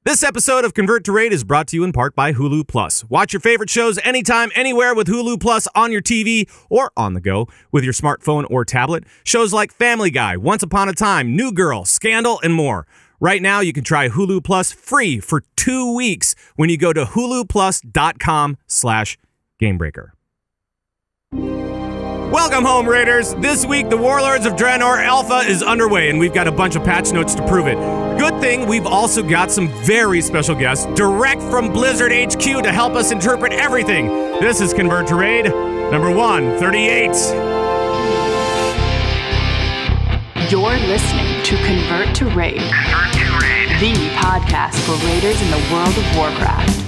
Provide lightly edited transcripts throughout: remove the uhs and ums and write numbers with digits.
This episode of Convert to Raid is brought to you in part by Hulu Plus. Watch your favorite shows anytime, anywhere with Hulu Plus on your TV or on the go with your smartphone or tablet. Shows like Family Guy, Once Upon a Time, New Girl, Scandal, and more. Right now, you can try Hulu Plus free for 2 weeks when you go to huluplus.com/gamebreaker. Welcome home, Raiders. This week, the Warlords of Draenor Alpha is underway, and we've got a bunch of patch notes to prove it. Good thing we've also got some very special guests direct from Blizzard HQ to help us interpret everything. This is Convert to Raid, number 138. You're listening to Convert to Raid, the podcast for raiders in the world of Warcraft.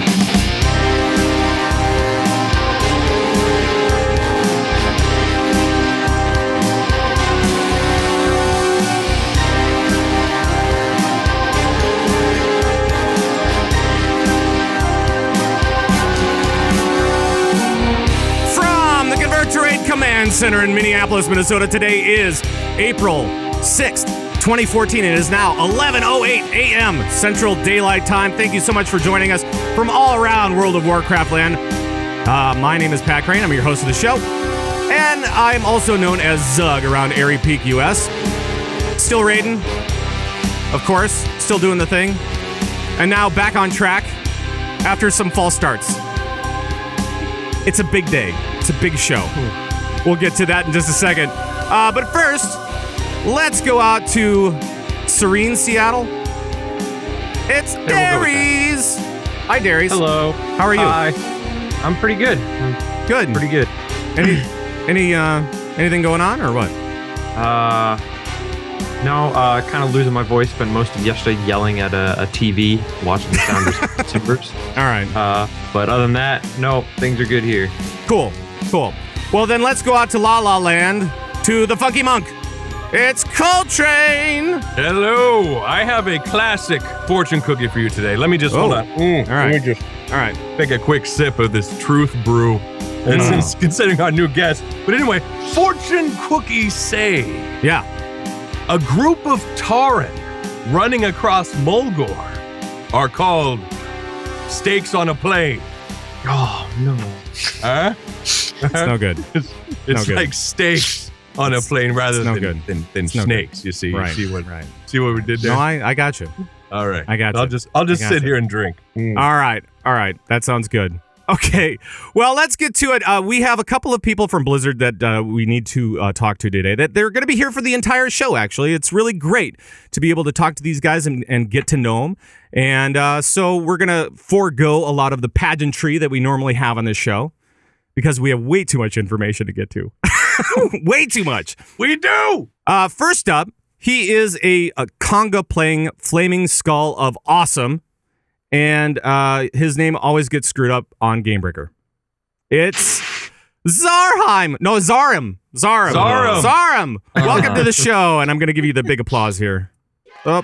Command Center in Minneapolis, Minnesota. Today is April 6th, 2014. It is now 11:08 a.m. Central Daylight Time. Thank you so much for joining us from all around World of Warcraft land. My name is Pat Crane. I'm your host of the show. And I'm also known as Zug around Airy Peak, US. Still raiding, of course. Still doing the thing. And now back on track after some false starts. It's a big day. It's a big show. We'll get to that in just a second. But first, let's go out to serene Seattle. It's Darius. Hi, Darius. Hello. How are you? Hi. I'm pretty good. Good. Pretty good. Anything going on or what? No, kind of losing my voice. Spent most of yesterday yelling at a TV, watching the Sounders Timbers. All right. But other than that, no, things are good here. Cool. Well, then let's go out to La La Land to the Funky Monk. It's Coltrane. Hello. I have a classic fortune cookie for you today. Let me just hold on. All right. Let me just All right. take a quick sip of this Truth Brew. And since considering our new guest. But anyway, fortune cookies say Yeah. a group of Tauren running across Mulgore are called steaks on a plane. Oh, no. Huh? It's no good. It's No good. like steaks on a plane rather no than, good. than no snakes, you see. Right. See what we did there? No, I got you. All right. I got you. I'll just I got sit you. here and drink. All right. That sounds good. Okay. Well, let's get to it. We have a couple of people from Blizzard that we need to talk to today. That they're going to be here for the entire show, actually. It's really great to be able to talk to these guys and get to know them. And so we're going to forego a lot of the pageantry that we normally have on this show because we have way too much information to get to. Way too much. We do! First up, he is a conga-playing Flaming Skull of Awesome. And his name always gets screwed up on Gamebreaker. It's Zarhym. No, Zarhym. Welcome to the show, and I'm going to give you the big applause here. Oh,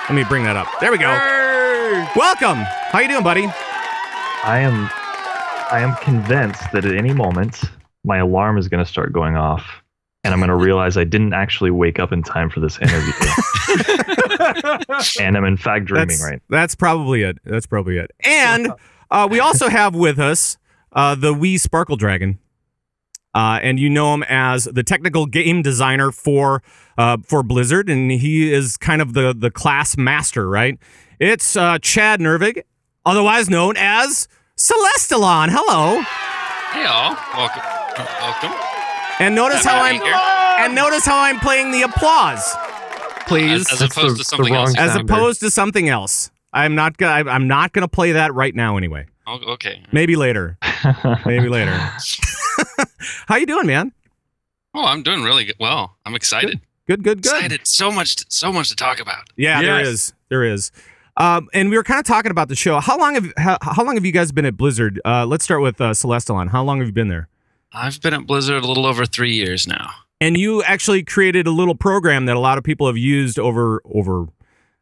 let me bring that up. There we go. Hey! Welcome. How you doing, buddy? I am convinced that at any moment my alarm is going to start going off, and I'm going to realize I didn't actually wake up in time for this interview. And I'm in fact dreaming That's probably it. And we also have with us the wee Sparkle Dragon. And you know him as the technical game designer for Blizzard, and he is kind of the class master, right? It's Chad Nervig, otherwise known as Celestalon. Hello. Hey all, welcome. And notice how I'm playing the applause, please, as opposed to something else. As opposed to something else. I'm not gonna play that right now anyway. Oh, okay. Maybe later. How you doing, man? Oh, I'm doing really good. Well, I'm excited. Good. Excited. So much to talk about. Yeah, Yes. There is. And we were kind of talking about the show. How long have you guys been at Blizzard? Let's start with Celestalon. How long have you been there? I've been at Blizzard a little over 3 years now. And you actually created a little program that a lot of people have used over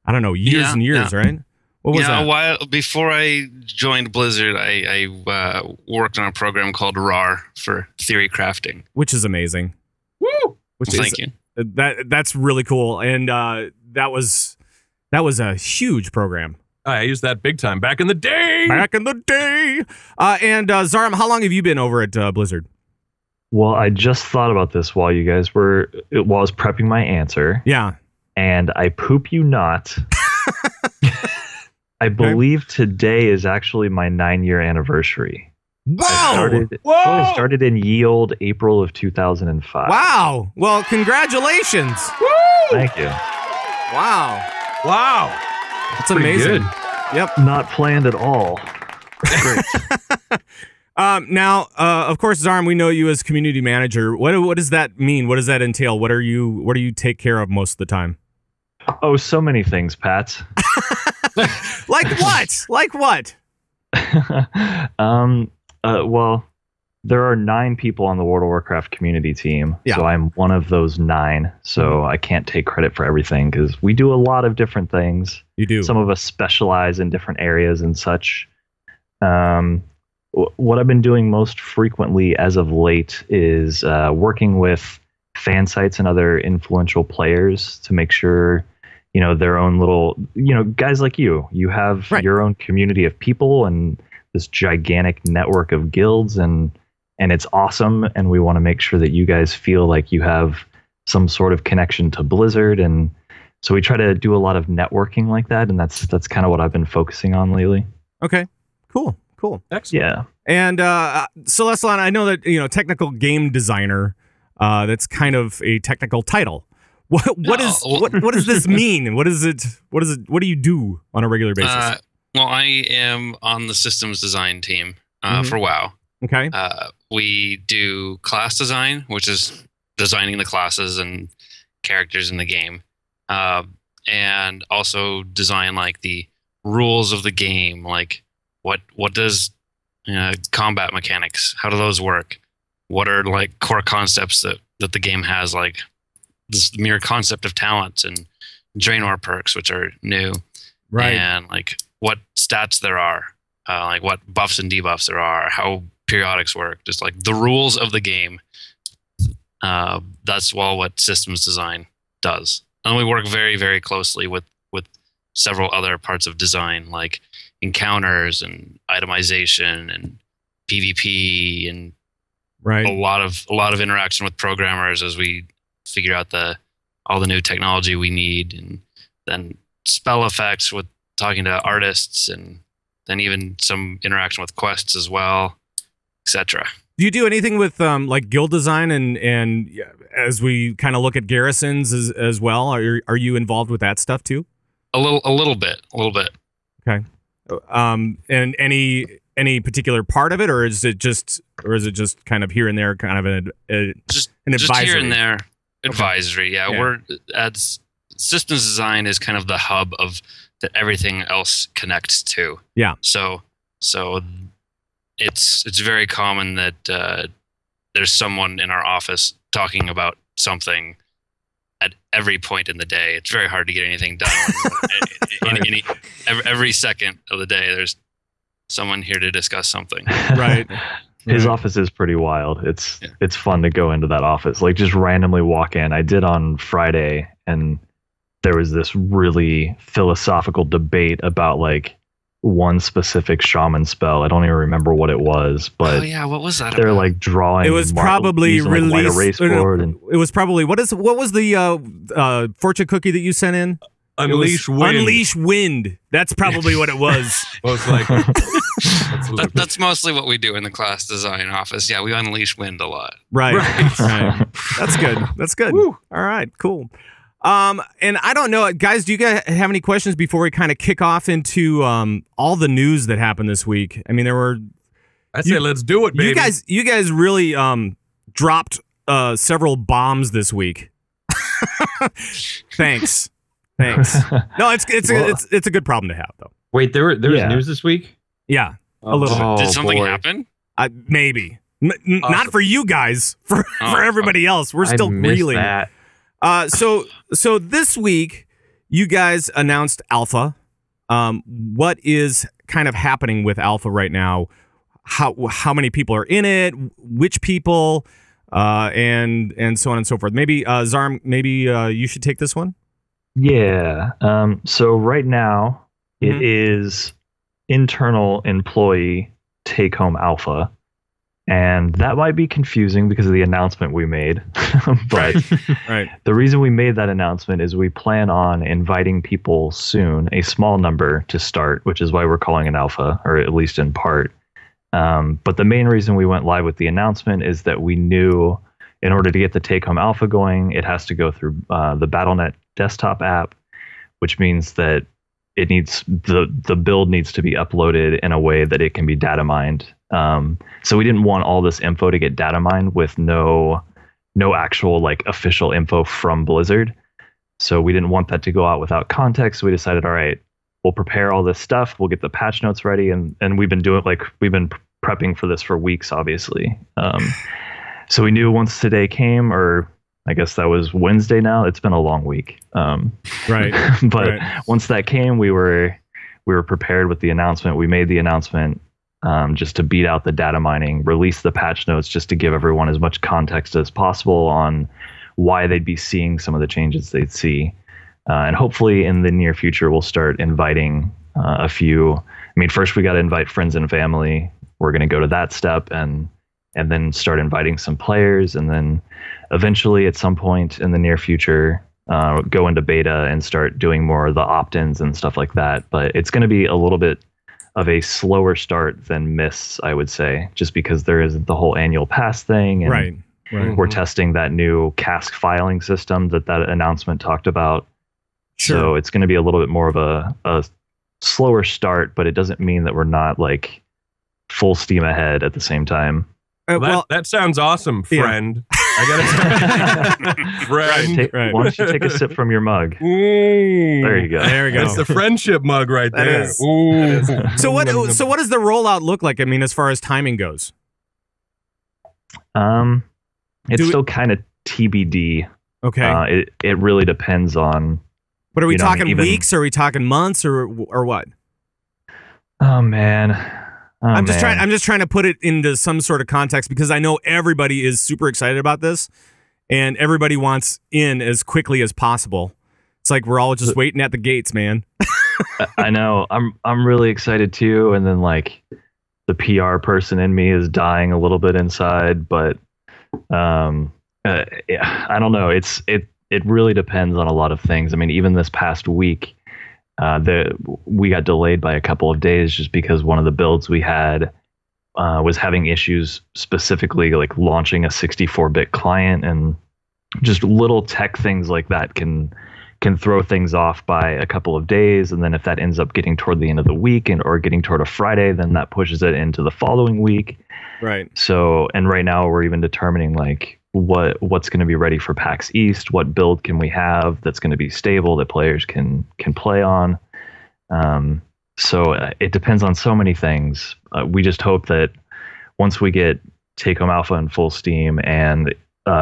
I don't know, years and years, right? What was that? A while before I joined Blizzard, I worked on a program called RAR for theory crafting, which is amazing. Woo! Thank you. That's really cool, and that was a huge program. I used that big time back in the day. Back in the day. And Zarhym, how long have you been over at Blizzard? Well, I just thought about this while you guys were, while I was prepping my answer. Yeah. And I poop you not. I believe today is actually my 9-year anniversary. Wow! I started in ye old April of 2005. Wow! Well, congratulations! Woo! Thank you. Wow! Wow! That's amazing. Good. Yep. Not planned at all. Great. Now, of course, Zarhym, we know you as community manager. What does that mean? What does that entail? What do you take care of most of the time? Oh, so many things, Pat. Like what? Like what? Well, there are 9 people on the World of Warcraft community team, so I'm one of those 9. So I can't take credit for everything because we do a lot of different things. You do. Some of us specialize in different areas and such. What I've been doing most frequently as of late is working with fan sites and other influential players to make sure, their own little, guys like you have your own community of people and this gigantic network of guilds, and it's awesome. And we want to make sure that you guys feel like you have some sort of connection to Blizzard. And so we try to do a lot of networking like that. And that's kind of what I've been focusing on lately. Okay, cool. Excellent. Yeah. And Celestalon, I know that, technical game designer, that's kind of a technical title. What does this mean? What do you do on a regular basis? Well, I am on the systems design team for WoW. Okay. We do class design, which is designing the classes and characters in the game, and also design like the rules of the game, like what does combat mechanics, how do those work? What are like core concepts that the game has, like this mere concept of talents and Draenor perks, which are new, right? And like what stats there are, like what buffs and debuffs there are, how periodics work, just like the rules of the game. That's what systems design does. And we work very, very closely with several other parts of design, like encounters and itemization and PvP, and a lot of interaction with programmers as we figure out all the new technology we need, and then spell effects with talking to artists, and then even some interaction with quests as well, etc. Do you do anything with like guild design and as we kind of look at garrisons as well? Are you involved with that stuff too? A little bit. Okay. And any particular part of it, or is it just kind of here and there, kind of an advisory? Just here and there, advisory. Okay. Yeah, we're at systems design is kind of the hub of that everything else connects to. Yeah. So it's very common that there's someone in our office talking about something at every point in the day. It's very hard to get anything done. Every second of the day, there's someone here to discuss something. Right. His office is pretty wild. It's fun to go into that office, like just randomly walk in. I did on Friday, and there was this really philosophical debate about like one specific shaman spell. I don't even remember what it was, but what was that? They're like drawing. It was probably released. It was probably what was the fortune cookie that you sent in? Unleash Wind. Unleash Wind. That's probably what it was. Most likely. That's mostly what we do in the class design office. Yeah, we unleash wind a lot. Right. That's good. Woo. All right, cool. And I don't know, guys, do you guys have any questions before we kind of kick off into all the news that happened this week? I mean, there were... I say let's do it, baby. You guys really dropped several bombs this week. Thanks. No, it's a good problem to have, though. Wait, there was news this week? Yeah, a little bit. Did something happen? Maybe. Not for you guys. For everybody else. We're still reeling. That. So this week, you guys announced Alpha. What is kind of happening with Alpha right now? How many people are in it? Which people? And so on and so forth. Maybe Zarhym, you should take this one. Yeah. So right now, It is internal employee take-home alpha. And that might be confusing because of the announcement we made. But the reason we made that announcement is we plan on inviting people soon, a small number to start, which is why we're calling it alpha, or at least in part. But the main reason we went live with the announcement is that we knew in order to get the take-home alpha going, it has to go through the BattleNet desktop app, which means that it needs the build needs to be uploaded in a way that it can be data mined. So we didn't want all this info to get data mined with no actual like official info from Blizzard. So we didn't want that to go out without context. So we decided, all right, we'll prepare all this stuff. We'll get the patch notes ready. And we've been prepping for this for weeks, obviously. So we knew once today came, or I guess that was Wednesday now. It's been a long week. But once that came, we were prepared with the announcement. We made the announcement just to beat out the data mining, release the patch notes just to give everyone as much context as possible on why they'd be seeing some of the changes they'd see. And hopefully in the near future, we'll start inviting a few. I mean, first we got to invite friends and family. We're going to go to that step and then start inviting some players. And then eventually at some point in the near future, go into beta and start doing more of the opt-ins and stuff like that. But it's going to be a little bit of a slower start than Mists, I would say, just because there isn't the whole annual pass thing. And we're testing that new cask filing system that announcement talked about. So it's going to be a little bit more of a slower start, but it doesn't mean that we're not like full steam ahead at the same time. That sounds awesome, friend. Yeah. I gotta friend. Why don't you take a sip from your mug? There you go. There we go. It's the friendship mug right there. So what does the rollout look like? I mean, as far as timing goes, it's still kind of TBD. Okay. It really depends on. But are we talking weeks? Or are we talking months? Or what? Oh man. I'm just trying to put it into some sort of context because I know everybody is super excited about this and everybody wants in as quickly as possible. It's like we're all just waiting at the gates, man. I know. I'm really excited too, and then like the PR person in me is dying a little bit inside, but I don't know. It really depends on a lot of things. I mean, even this past week, we got delayed by a couple of days just because one of the builds we had was having issues, specifically like launching a 64-bit client, and just little tech things like that can throw things off by a couple of days. And then if that ends up getting toward the end of the week or getting toward a Friday, then that pushes it into the following week. Right. So, and right now we're even determining like what's going to be ready for PAX East, what build can we have that's going to be stable that players can play on. So it depends on so many things. We just hope that once we get Take Home Alpha in full steam and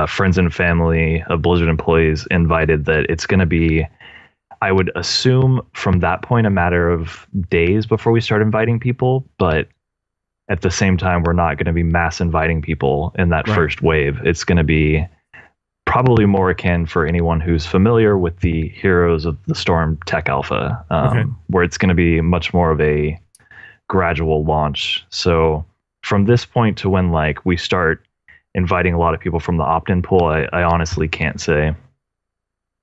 friends and family of Blizzard employees invited, that it's going to be, I would assume from that point, a matter of days before we start inviting people. But at the same time, we're not going to be mass inviting people in that first wave. It's going to be probably more akin for anyone who's familiar with the Heroes of the Storm Tech Alpha, where it's going to be much more of a gradual launch. So from this point to when like we start inviting a lot of people from the opt-in pool, I honestly can't say.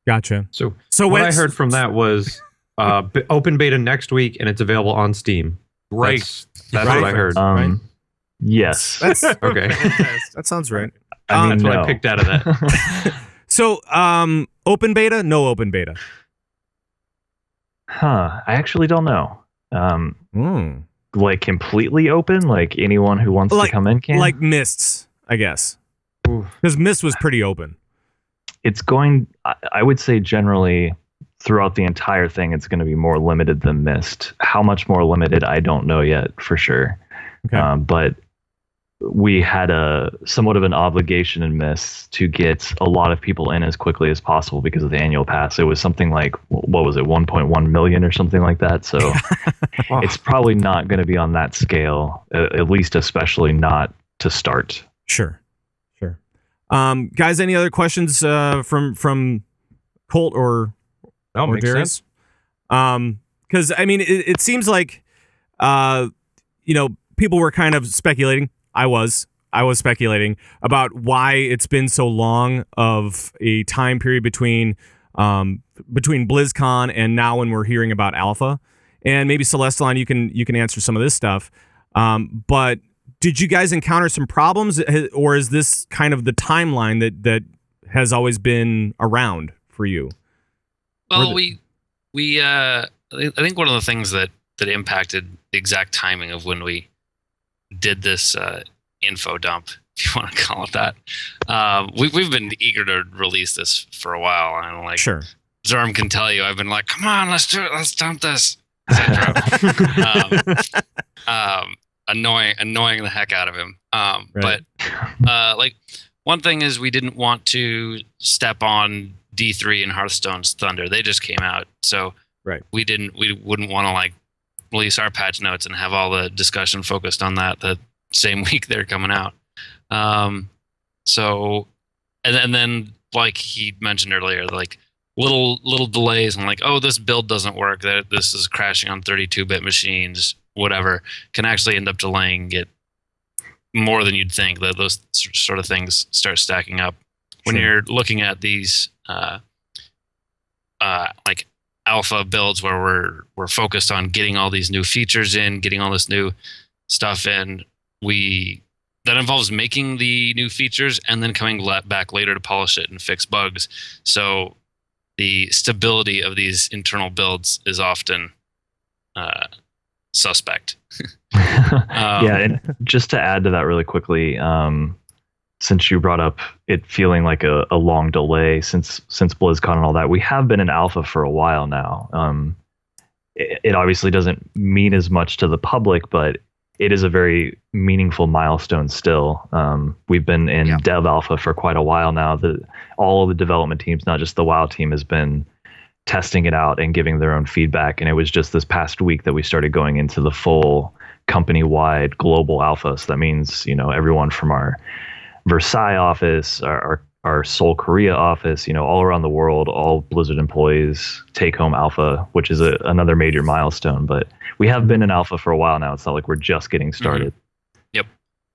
Gotcha. So what I heard from that was open beta next week, and it's available on Steam. Right. That's what I heard. Yes. That's okay. That sounds right. I mean, that's what I picked out of that. So, open beta? No open beta. I actually don't know. Like completely open? Like anyone who wants to come in can? Like Mists, I guess. Because Mist was pretty open. It's going, I would say generally throughout the entire thing, it's going to be more limited than Mist. How much more limited, I don't know yet for sure. Okay. But we had somewhat of an obligation in Mist to get a lot of people in as quickly as possible because of the annual pass. It was something like, what was it, 1.1 million or something like that. So it's probably not going to be on that scale, at least especially not to start. Sure. Guys, any other questions from Colt or makes Darius? Sense. Because I mean, it seems like, people were kind of speculating. I was speculating about why it's been so long of a time period between BlizzCon and now when we're hearing about Alpha. And maybe Celestalon, you can answer some of this stuff. But did you guys encounter some problems, or is this kind of the timeline that has always been around for you? Well, I think one of the things that impacted the exact timing of when we did this info dump, if you want to call it that, we've been eager to release this for a while, and like, sure, Zarhym can tell you, I've been like, come on, let's do it, let's dump this. Annoying the heck out of him. Right. But like, one thing is we didn't want to step on D3 and Hearthstone's thunder. They just came out, so right. We wouldn't want to like release our patch notes and have all the discussion focused on that the same week they're coming out. So and then like he mentioned earlier, like little delays and like, oh, this build doesn't work, that this is crashing on 32-bit machines, whatever, can actually end up delaying it more than you'd think. That those sort of things start stacking up when you're looking at these like alpha builds where we're focused on getting all these new features in, getting all this new stuff in. That involves making the new features and then coming back later to polish it and fix bugs. So the stability of these internal builds is often suspect. Yeah, and just to add to that really quickly, since you brought up it feeling like a long delay since BlizzCon and all that, we have been in alpha for a while now. It obviously doesn't mean as much to the public, but it is a very meaningful milestone still. We've been in dev alpha for quite a while now. All of the development teams, not just the WoW team, has been testing it out and giving their own feedback. And it was just this past week that we started going into the full company-wide global alpha. So that means, everyone from our Versailles office, our Seoul, Korea office, all around the world, all Blizzard employees take home alpha, which is another major milestone. But we have been in alpha for a while now. It's not like we're just getting started. Mm-hmm. Yep.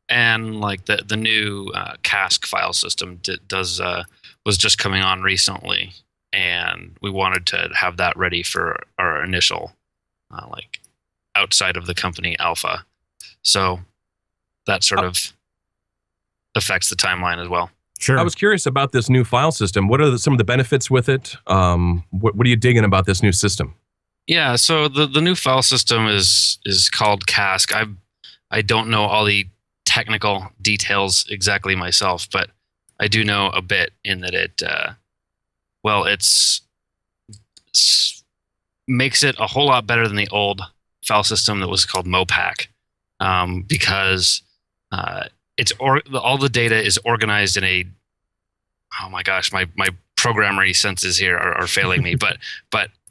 And like the new cask file system was just coming on recently, and we wanted to have that ready for our initial like outside of the company alpha. So that sort of affects the timeline as well. Sure. I was curious about this new file system. What are some of the benefits with it? What are you digging about this new system? Yeah, so the new file system is called Cask. I don't know all the technical details exactly myself, but I do know a bit in that it makes it a whole lot better than the old file system that was called Mopac, because all the data is organized in a, oh my gosh, my programmery senses here are failing me, but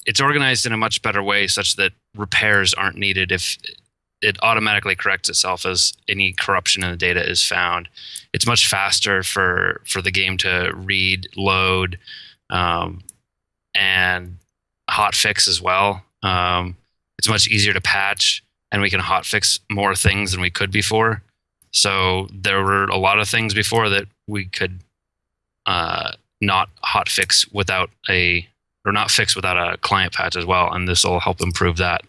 it's organized in a much better way such that repairs aren't needed if it automatically corrects itself as any corruption in the data is found. It's much faster for the game to read, load, and hotfix as well. It's much easier to patch, and we can hotfix more things than we could before. So there were a lot of things before that we could not hotfix without not fix without a client patch as well, and this will help improve that.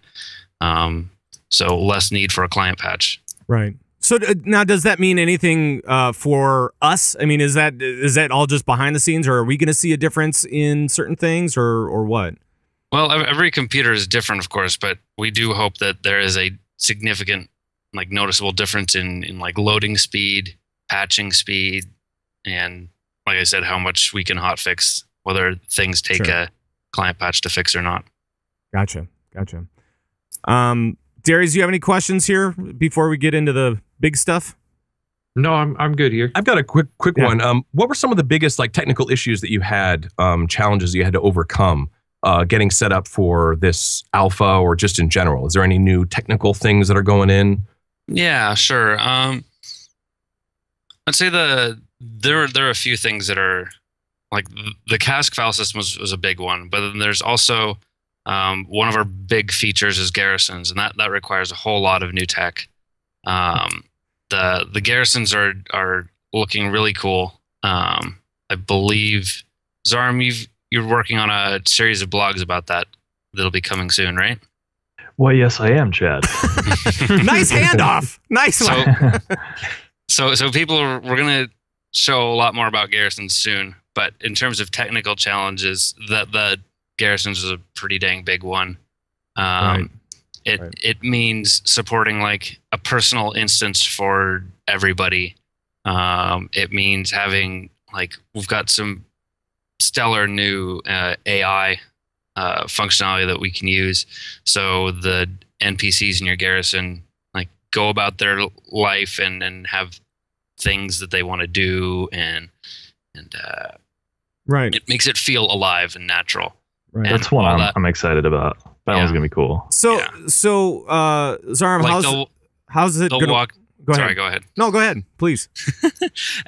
So less need for a client patch. Right. So now, does that mean anything for us? I mean, is that all just behind the scenes, or are we going to see a difference in certain things, or what? Well, every computer is different, of course, but we do hope that there is a significant, like, noticeable difference in like loading speed, patching speed, and like I said, how much we can hotfix, whether things take a client patch to fix or not. Gotcha. Darius, do you have any questions here before we get into the big stuff? No, I'm good here. I've got a quick one. What were some of the biggest like technical issues that you had, challenges you had to overcome getting set up for this alpha or just in general? Is there any new technical things that are going in? Yeah, sure. I'd say there are a few things that are like the cask file system was a big one, but then there's also One of our big features is Garrisons, and that requires a whole lot of new tech. The Garrisons are looking really cool. I believe, Zarhym, you're working on a series of blogs about that'll be coming soon, right? Well, yes, I am, Chad. Nice handoff. Nice one. So we're going to show a lot more about Garrisons soon, but in terms of technical challenges, the Garrisons is a pretty dang big one. It means supporting like a personal instance for everybody. It means having we've got some stellar new AI functionality that we can use. So the NPCs in your garrison go about their life and have things that they want to do, and right. It makes it feel alive and natural. Right. That's one I'm excited about. That one's gonna be cool. So Zarhym, how's it gonna walk? Go ahead. Sorry, go ahead. No, go ahead, please.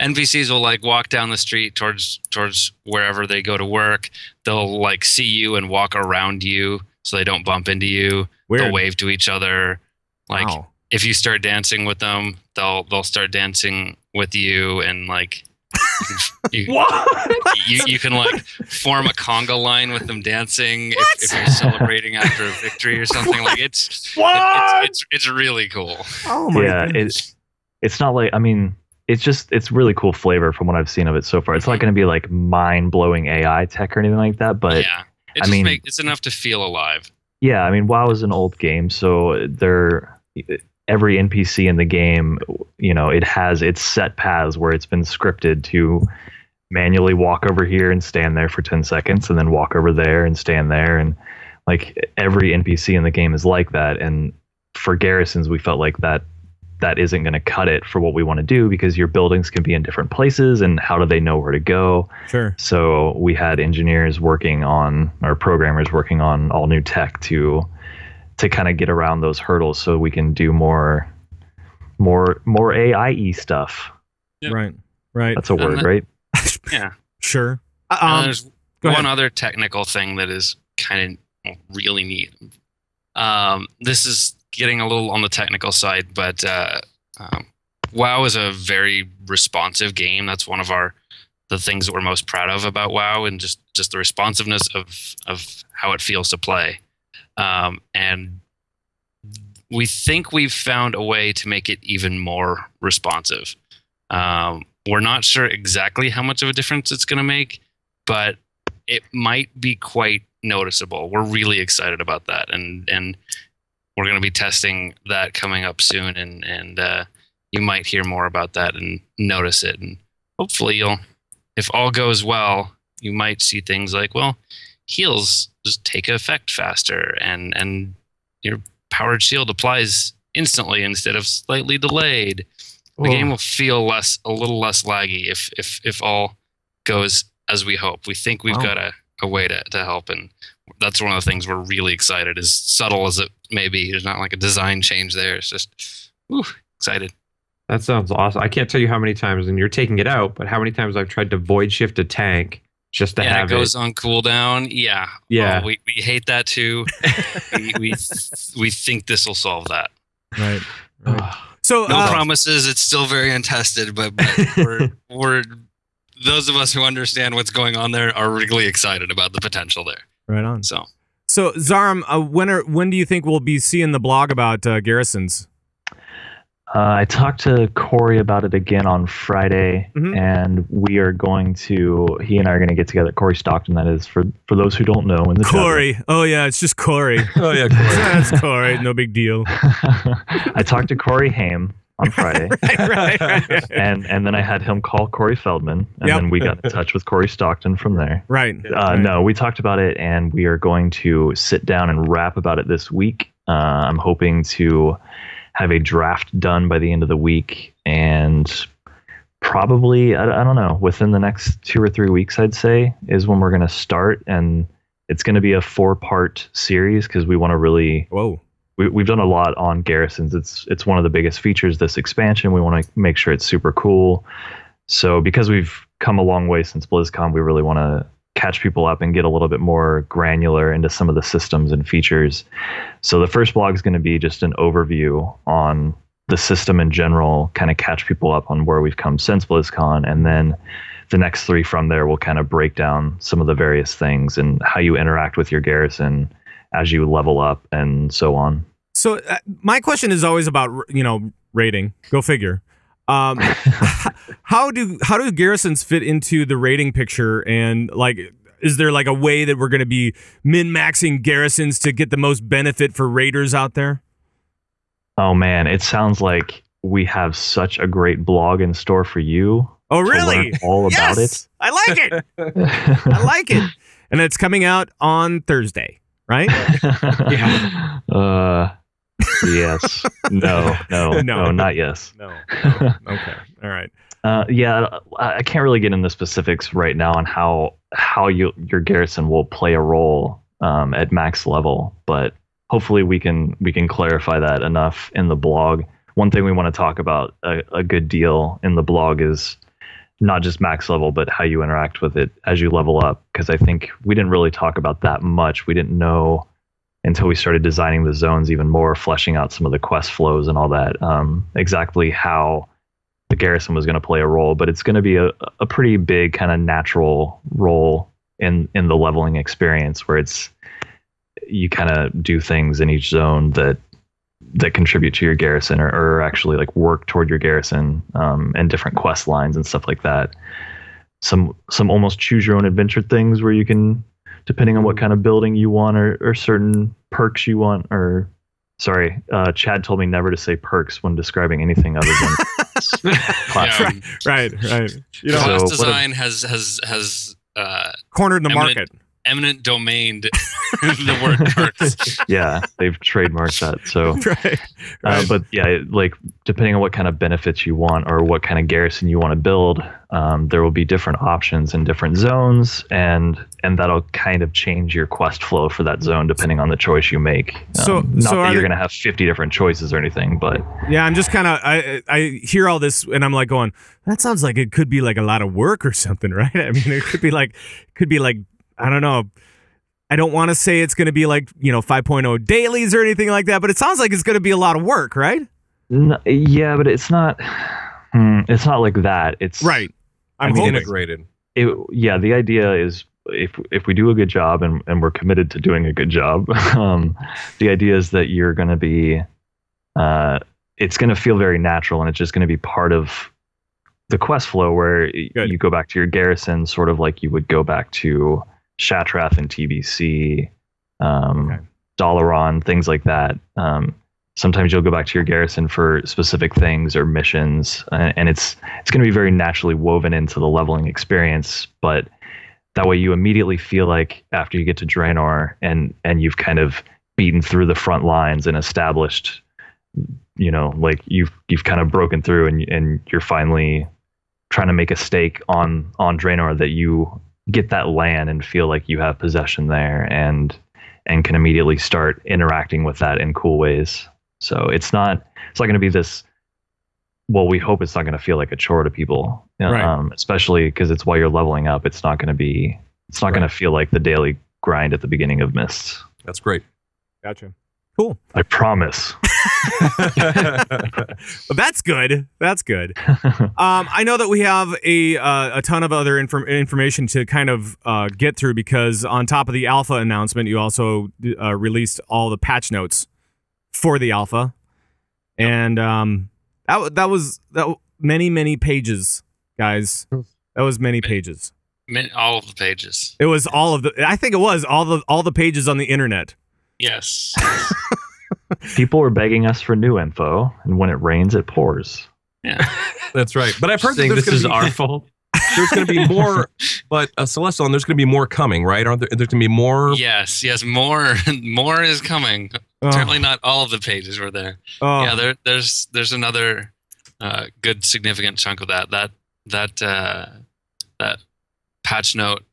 NPCs will walk down the street towards wherever they go to work. They'll see you and walk around you so they don't bump into you. Weird. They'll wave to each other. Wow. If you start dancing with them, they'll start dancing with you, and you can form a conga line with them dancing if you're celebrating after a victory or something. It's really cool. Oh my goodness. It's not it's really cool flavor from what I've seen of it so far. It's not going to be mind blowing AI tech or anything like that, but it's enough to feel alive. Yeah, WoW is an old game, so every NPC in the game, it has its set paths where it's been scripted to manually walk over here and stand there for 10 seconds and then walk over there and stand there. And every NPC in the game is like that. And for Garrisons, we felt like that isn't going to cut it for what we want to do, because your buildings can be in different places and how do they know where to go? Sure. So we had engineers programmers working on all new tech to kind of get around those hurdles so we can do more AI-y stuff. Yep. Right. That's a word, right? Yeah. Sure. There's one other technical thing that is kind of really neat. This is getting a little on the technical side, but WoW is a very responsive game. That's one of the things that we're most proud of about WoW, and just the responsiveness of how it feels to play. And we think we've found a way to make it even more responsive. We're not sure exactly how much of a difference it's going to make, but it might be quite noticeable. We're really excited about that, and we're going to be testing that coming up soon, and you might hear more about that and notice it. And hopefully if all goes well, you might see things like, heals just take effect faster, and your powered shield applies instantly instead of slightly delayed. The game will feel a little less laggy if all goes as we hope. We think we've got a way to help, and that's one of the things we're really excited. As subtle as it may be, there's not a design change there. It's just excited. That sounds awesome. I can't tell you how many times, and you're taking it out, but how many times I've tried to void shift a tank just to have it goes on cooldown. Yeah. We hate that too. we think this will solve that. Right. So no promises. It's still very untested, but we're those of us who understand what's going on there are really excited about the potential there. Right on. So Zarhym, when do you think we'll be seeing the blog about Garrisons? I talked to Corey about it again on Friday, and he and I are going to get together. Corey Stockton, that is, for those who don't know. Corey. Oh, yeah, it's just Corey. Oh, yeah, Corey. That's Corey. No big deal. I talked to Corey Haim on Friday. right. And then I had him call Corey Feldman, and then we got in touch with Corey Stockton from there. Right. No, we talked about it, and we are going to sit down and rap about it this week. I'm hoping to have a draft done by the end of the week, and probably, I don't know, within the next 2 or 3 weeks, I'd say, is when we're going to start. And it's going to be a 4-part series, because we want to really... Whoa. We've done a lot on Garrisons. It's one of the biggest features this expansion. We want to make sure it's super cool. So because we've come a long way since BlizzCon, we really want to catch people up and get a little bit more granular into some of the systems and features. So the first blog is going to be just an overview on the system in general, kind of catch people up on where we've come since BlizzCon, and then the next 3 from there will kind of break down some of the various things and how you interact with your garrison as you level up and so on. So my question is always about, rating. Go figure. How do garrisons fit into the rating picture? And like, is there like a way that we're going to be min-maxing garrisons to get the most benefit for raiders out there? Oh man, it sounds like we have such a great blog in store for you. Oh really? All about it. I like it. I like it. And it's coming out on Thursday, right? Yeah. Yes. No, not yes. No. Okay. All right. Yeah, I can't really get into specifics right now on how your garrison will play a role at max level, but hopefully we can clarify that enough in the blog. One thing we want to talk about a good deal in the blog is not just max level, but how you interact with it as you level up, because I think we didn't really talk about that much. We didn't know until we started designing the zones even more, fleshing out some of the quest flows and all that, exactly how the garrison was going to play a role. But it's going to be a pretty big kind of natural role in the leveling experience, where you kind of do things in each zone that contribute to your garrison or actually like work toward your garrison, and different quest lines and stuff like that. Some almost choose your own adventure things where you can, depending on what kind of building you want or certain perks you want, or sorry, Chad told me never to say perks when describing anything other than class. Yeah. Right. Class design has cornered the market. Eminent domained the word perks. Yeah, they've trademarked that. So, right. But yeah, like depending on what kind of benefits you want or what kind of garrison you want to build, there will be different options in different zones, and that'll kind of change your quest flow for that zone depending on the choice you make. Not that you're going to have 50 different choices or anything, but yeah, I'm just kind of I hear all this and I'm like going, that sounds like it could be like a lot of work or something, right? I mean, it could be like I don't know. I don't want to say it's going to be like, 5.0 dailies or anything like that, but it sounds like it's going to be a lot of work, right? Yeah, but it's not. It's not like that. It's right. I'm integrated. The idea is if we do a good job and we're committed to doing a good job, the idea is that you're going to be. It's going to feel very natural, and it's just going to be part of the quest flow where you go back to your garrison, sort of like you would go back to Shatrath and TBC, Dalaran, things like that. Sometimes you'll go back to your garrison for specific things or missions, and it's going to be very naturally woven into the leveling experience. But that way, you immediately feel like after you get to Draenor and you've kind of beaten through the front lines and established, like you've kind of broken through and you're finally trying to make a stake on Draenor, that you get that land and feel like you have possession there and can immediately start interacting with that in cool ways. So it's not going to be this, well, we hope it's not going to feel like a chore to people, right. Especially because it's while you're leveling up. It's not going to feel like the daily grind at the beginning of Mists. That's great. Gotcha. Cool. I promise. Well, that's good. That's good. I know that we have a ton of other information to kind of get through, because on top of the alpha announcement, you also released all the patch notes for the alpha, and that was many pages, guys. That was many pages. All of the pages. It was all of the. I think it was all the pages on the internet. Yes. People were begging us for new info, and when it rains, it pours. Yeah, that's right. But I've heard that this is our fault. There's going to be more, but Celestalon, there's going to be more coming, right? There's going to be more? Yes, more is coming. Oh. Certainly not all of the pages were there. Oh. Yeah, there's another good significant chunk of that patch note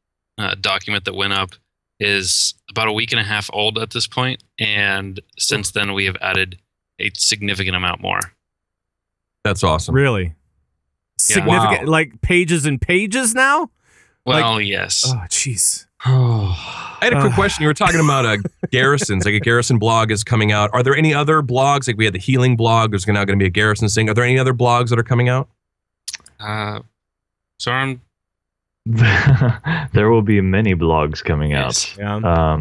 document that went up is about a week and a half old at this point, and since then we have added a significant amount more. That's awesome. Really? Significant, wow. Like pages and pages now? Well, yes. Oh, jeez. I had a quick question. You were talking about garrisons, like a garrison blog is coming out. Are there any other blogs? Like we had the healing blog. There's now going to be a garrison thing. Are there any other blogs that are coming out? So there will be many blogs coming out. Yeah.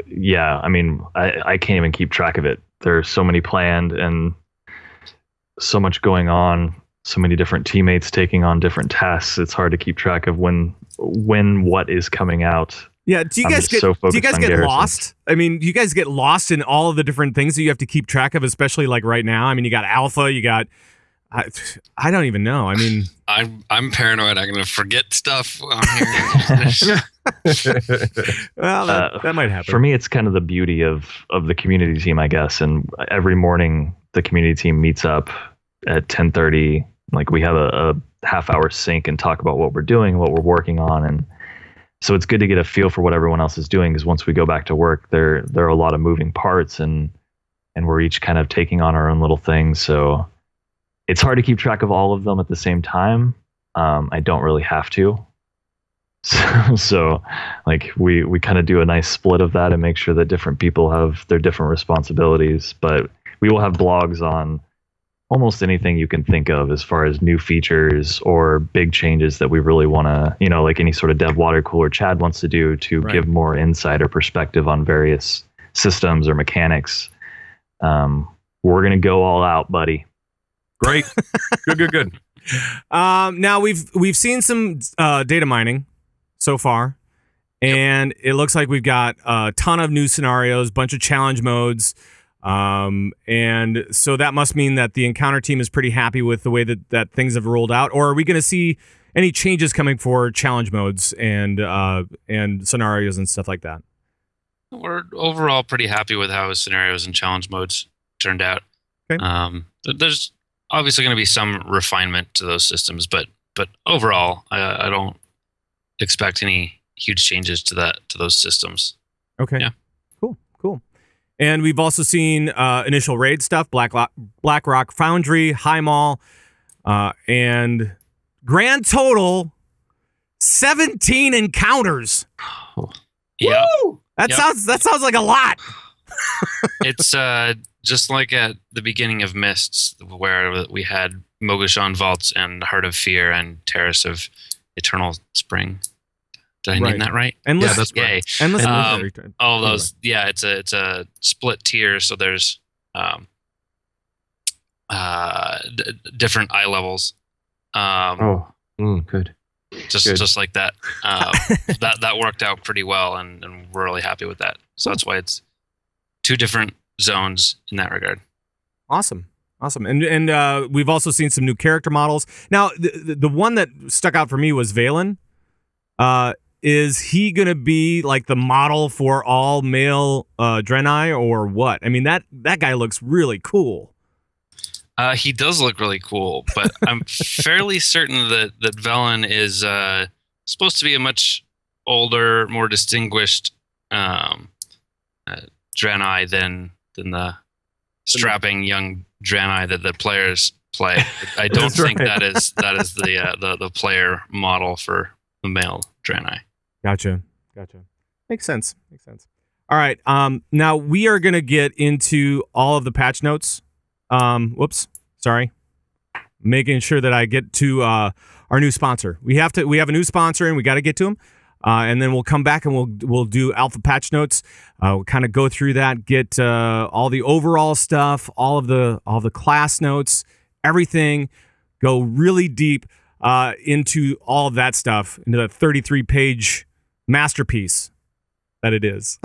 Yeah, I mean, I can't even keep track of it. There's so many planned and so much going on, so many different teammates taking on different tasks. It's hard to keep track of when what is coming out. Yeah, do you guys get lost? I mean, do you guys get lost in all of the different things that you have to keep track of, especially like right now? I mean, you got Alpha, you got I don't even know. I mean, I'm paranoid. I'm going to forget stuff on here. Well, that might happen. For me, it's kind of the beauty of the community team, I guess. And every morning, the community team meets up at 10:30. Like we have a half-hour sync and talk about what we're doing, what we're working on, and so it's good to get a feel for what everyone else is doing. Because once we go back to work, there are a lot of moving parts, and we're each kind of taking on our own little things. So it's hard to keep track of all of them at the same time. I don't really have to. So like we kind of do a nice split of that and make sure that different people have their different responsibilities. But we will have blogs on almost anything you can think of as far as new features or big changes that we really want to, like any sort of dev water cooler Chad wants to do to give more insight or perspective on various systems or mechanics. We're going to go all out, buddy. Great. Good. Now we've seen some data mining so far, and it looks like we've got a ton of new scenarios, bunch of challenge modes, and so that must mean that the encounter team is pretty happy with the way that things have rolled out. Or are we going to see any changes coming for challenge modes and scenarios and stuff like that? We're overall pretty happy with how scenarios and challenge modes turned out. Okay. There's obviously going to be some refinement to those systems, but overall, I don't expect any huge changes to those systems. Okay. Yeah. Cool. And we've also seen initial raid stuff, Blackrock Foundry, High Mall, and grand total 17 encounters. Yeah. That sounds like a lot. It's just like at the beginning of Mists, where we had Mogushon Vaults and Heart of Fear and Terrace of Eternal Spring. Did I name that right? Endless, that's right. Endless all those. Yeah, it's a split tier, so there's different eye levels. Good. Just like that. That worked out pretty well, and we're really happy with that. So that's why it's 2 different zones in that regard. Awesome. And we've also seen some new character models. Now, the one that stuck out for me was Valen. Is he going to be like the model for all male Draenei or what? I mean, that guy looks really cool. He does look really cool, but I'm fairly certain that Velen is supposed to be a much older, more distinguished Draenei than the strapping young Draenei that the players play. I don't think that is the player model for the male Draenei. Gotcha. Makes sense. All right. Now we are going to get into all of the patch notes. Making sure that I get to our new sponsor. We have a new sponsor and we got to get to them. And then we'll come back and we'll do alpha patch notes. We'll kind of go through that, get all the overall stuff, all of the class notes, everything. Go really deep into all of that stuff, into the 33-page masterpiece that it is.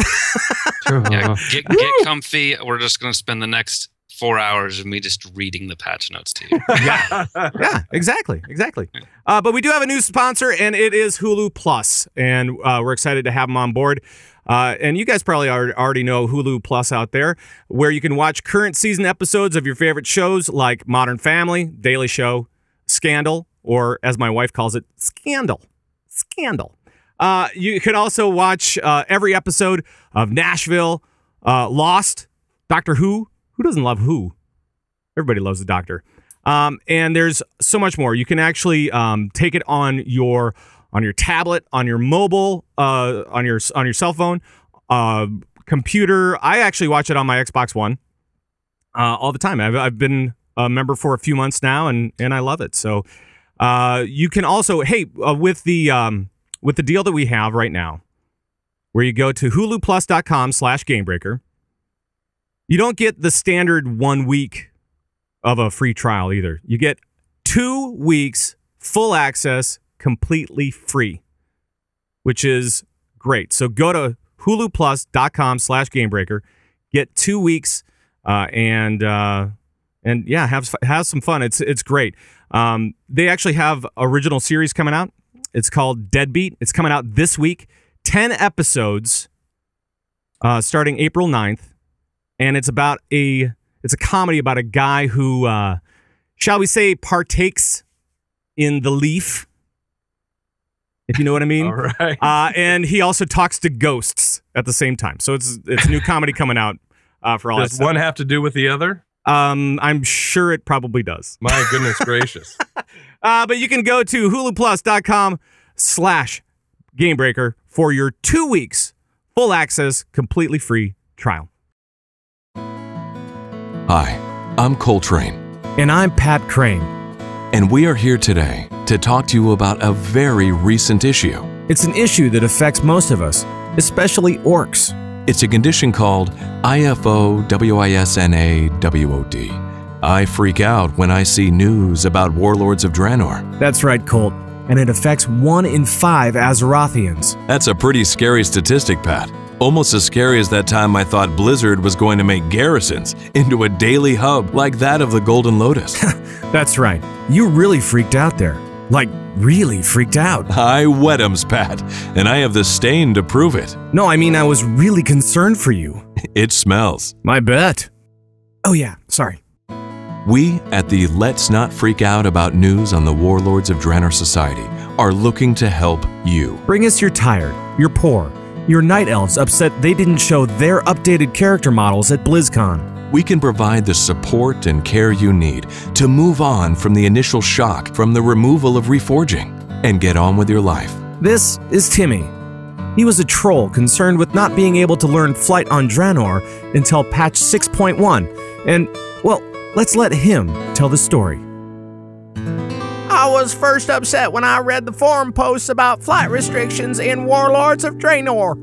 Yeah, get comfy. We're just going to spend the next 4 hours of me just reading the patch notes to you. Yeah, exactly. But we do have a new sponsor, and it is Hulu Plus, and we're excited to have them on board. And you guys probably already know Hulu Plus out there, where you can watch current season episodes of your favorite shows like Modern Family, Daily Show, Scandal, or as my wife calls it, Scandal. You can also watch every episode of Nashville, Lost, Doctor Who. Who doesn't love Who? Everybody loves the Doctor. And there's so much more. You can actually take it on your on your tablet, on your mobile, on your cell phone, computer. I actually watch it on my Xbox One all the time. I've been a member for a few months now, and I love it. So you can also, with the deal that we have right now, where you go to huluplus.com/gamebreaker, you don't get the standard 1 week of a free trial either. You get 2 weeks full access, completely free, which is great. So go to huluplus.com/gamebreaker, get 2 weeks, and yeah, have some fun. It's great. They actually have original series coming out. It's called Deadbeat. It's coming out this week. 10 episodes, starting April 9th. And it's a comedy about a guy who, shall we say, partakes in the leaf, if you know what I mean. All right. And he also talks to ghosts at the same time. So it's new comedy coming out for all. Does one have to do with the other? I'm sure it probably does. My goodness gracious. But you can go to huluplus.com/gamebreaker for your 2 weeks full access, completely free trial. Hi, I'm Coltrane. And I'm Pat Crane. And we are here today to talk to you about a very recent issue. It's an issue that affects most of us, especially orcs. It's a condition called IFOWISNAWOD. I freak out when I see news about Warlords of Draenor. That's right, Colt. And it affects 1 in 5 Azerothians. That's a pretty scary statistic, Pat. Almost as scary as that time I thought Blizzard was going to make Garrisons into a daily hub like that of the Golden Lotus. That's right. You really freaked out there. Like, really freaked out. I wet 'ems, Pat, and I have the stain to prove it. No, I mean, I was really concerned for you. It smells. My bet. Oh yeah, sorry. We at the Let's Not Freak Out About News on the Warlords of Draenor Society are looking to help you. Bring us your tired, your poor, your night elves upset they didn't show their updated character models at BlizzCon. We can provide the support and care you need to move on from the initial shock from the removal of reforging and get on with your life. This is Timmy. He was a troll concerned with not being able to learn Flight on Draenor until patch 6.1, and, well, let's let him tell the story. I was first upset when I read the forum posts about flight restrictions in Warlords of Draenor.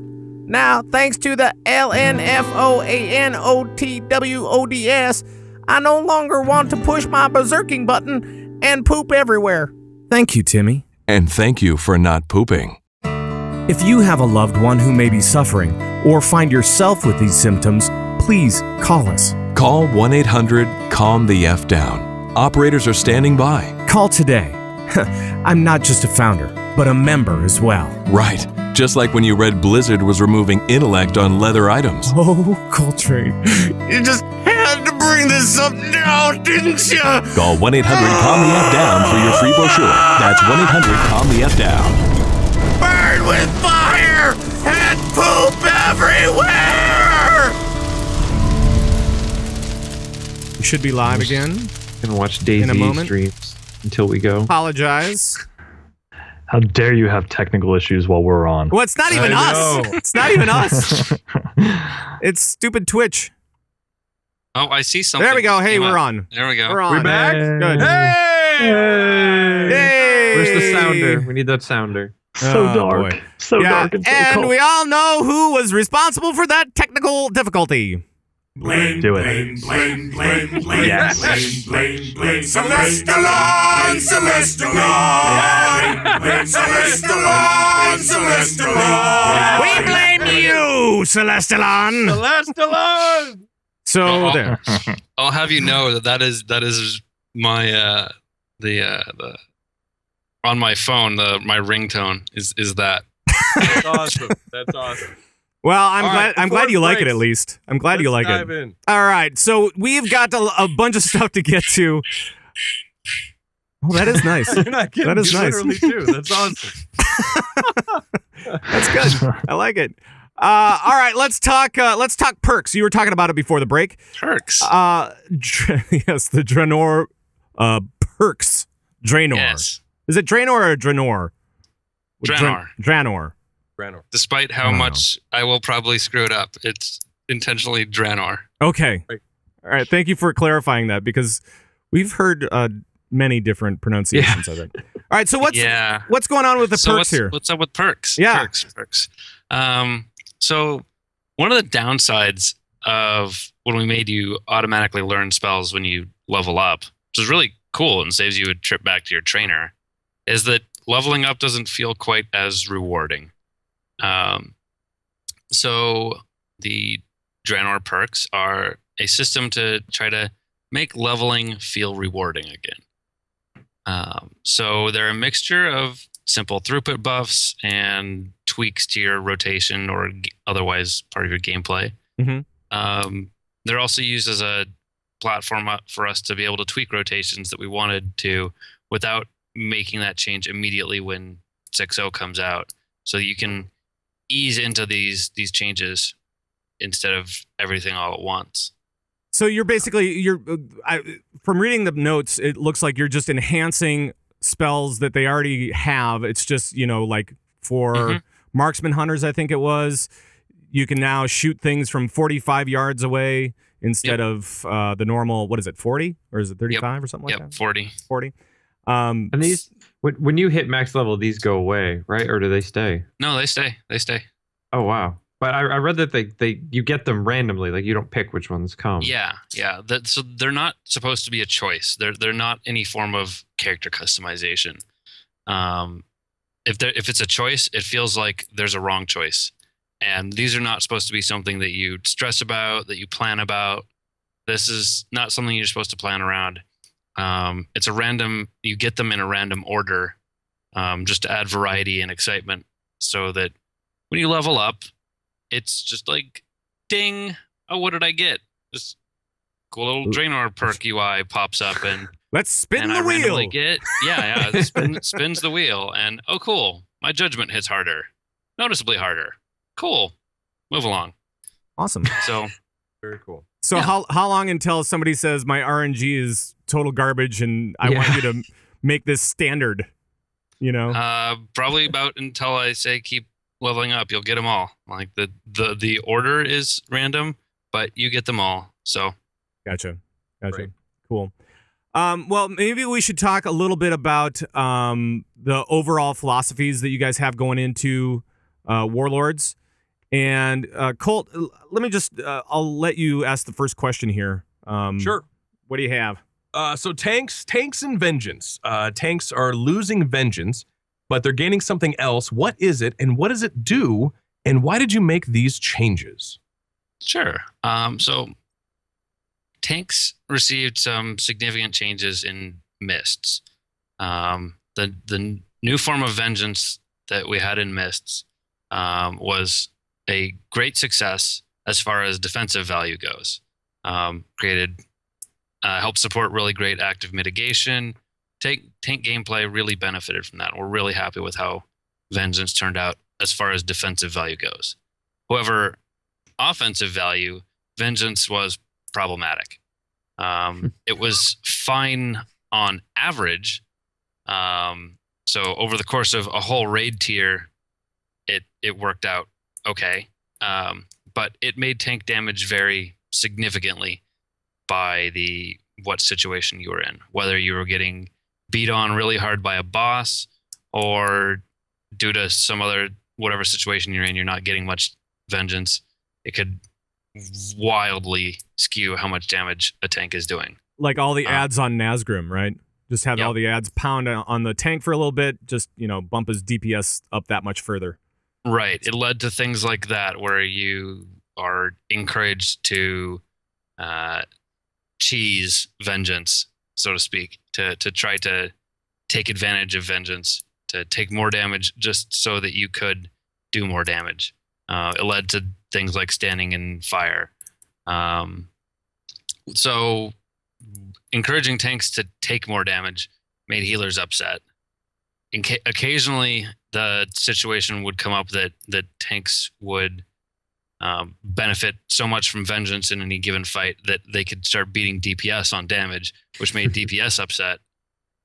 Now, thanks to the LNFOANOTWODS, I no longer want to push my berserking button and poop everywhere. Thank you, Timmy. And thank you for not pooping. If you have a loved one who may be suffering or find yourself with these symptoms, please call us. Call 1-800-CALM-THE-F-DOWN. Operators are standing by. Call today. I'm not just a founder, but a member as well. Right. Just like when you read Blizzard was removing intellect on leather items. Oh, Coltrane. You just had to bring this up now, didn't you? Call 1-800-CALM-THE-F-DOWN for your free brochure. That's 1-800-CALM-THE-F-DOWN. Burn with fire and poop everywhere! We should be live again. Gonna watch Daisy streams until we go. Apologize. How dare you have technical issues while we're on? Well, it's not even us. It's not even us. It's stupid Twitch. Oh, I see something. There we go. Hey, we're on. There we go. We're on. We're back? Good. Hey! Hey! Where's the sounder? We need that sounder. So Oh, dark. boy. So dark and so cold. we all know who was responsible for that technical difficulty. Do it. Yes. Celestalon, Celestalon. We blame you, Celestalon. Celestalon! So there. I'll have you know that is my the on my phone my ringtone is that. That's awesome. That's awesome. Well, I'm All right, glad you like it breaks. at least. I'm glad you like Let's it. dive in. All right, so we've got a bunch of stuff to get to. Oh, that is nice. You're not kidding. That is You nice. literally do. That's awesome. That's good. I like it. All right, let's talk perks. You were talking about it before the break. Perks. Yes, the Draenor perks. Draenor. Yes. Is it Draenor or Draenor? Draenor. Draenor. Despite how much I will probably screw it up, it's intentionally Draenor. Okay. Right. All right. Thank you for clarifying that, because we've heard many different pronunciations of it. All right. So what's going on with the perks here? What's up with perks? Yeah. Perks. So one of the downsides of when we made you automatically learn spells when you level up, which is really cool and saves you a trip back to your trainer, is that leveling up doesn't feel quite as rewarding. So the Draenor perks are a system to try to make leveling feel rewarding again. So they're a mixture of simple throughput buffs and tweaks to your rotation or otherwise part of your gameplay. Mm-hmm. They're also used as a platform for us to be able to tweak rotations that we wanted to without making that change immediately when 6.0 comes out. So you can ease into these changes instead of everything all at once. So you're basically from reading the notes, it looks like you're just enhancing spells that they already have. It's just, like for marksman hunters, I think it was, you can now shoot things from 45 yards away instead of the normal, what is it, 40? Or is it 35 or something like that? 40. 40. And these, when you hit max level, these go away, right? Or do they stay? No, they stay. They stay. Oh, wow. But I read that you get them randomly, like you don't pick which ones come. Yeah. So they're not supposed to be a choice. They're not any form of character customization. If it's a choice, it feels like there's a wrong choice. And these are not supposed to be something that you stress about, that you plan about. This is not something you're supposed to plan around. It's a random, you get them in a random order, just to add variety and excitement, so that when you level up, it's just like, ding, oh, what did I get? This cool little Draenor perk UI pops up, and let's spin the I randomly wheel. Get, spins the wheel, and oh, cool, my judgment hits harder, noticeably harder. Cool, move along. Awesome. So very cool. So how long until somebody says my RNG is total garbage and I want you to make this standard? Probably about until I say keep leveling up. You'll get them all. Like the order is random, but you get them all. So gotcha. Right. Cool. Well, maybe we should talk a little bit about the overall philosophies that you guys have going into Warlords. And Colt, let me just, I'll let you ask the first question here. Sure. What do you have? So tanks and vengeance. Tanks are losing vengeance, but they're gaining something else. What is it, and what does it do, and why did you make these changes? Sure. So tanks received some significant changes in Mists. The new form of vengeance that we had in Mists was a great success as far as defensive value goes. Helped support really great active mitigation. Tank gameplay really benefited from that. We're really happy with how Vengeance turned out as far as defensive value goes. However, offensive value, Vengeance was problematic. It was fine on average. So over the course of a whole raid tier, it worked out okay. But it made tank damage vary significantly by what situation you were in. Whether you were getting beat on really hard by a boss, or due to some other whatever situation you're in, you're not getting much vengeance. It could wildly skew how much damage a tank is doing. Like all the ads on Nazgrim, right? Just have all the ads pound on the tank for a little bit, just, bump his DPS up that much further. Right. It led to things like that, where you are encouraged to cheese vengeance, so to speak, to try to take advantage of vengeance, to take more damage just so that you could do more damage. It led to things like standing in fire. So encouraging tanks to take more damage made healers upset. Occasionally, the situation would come up that tanks would benefit so much from vengeance in any given fight that they could start beating DPS on damage, which made DPS upset.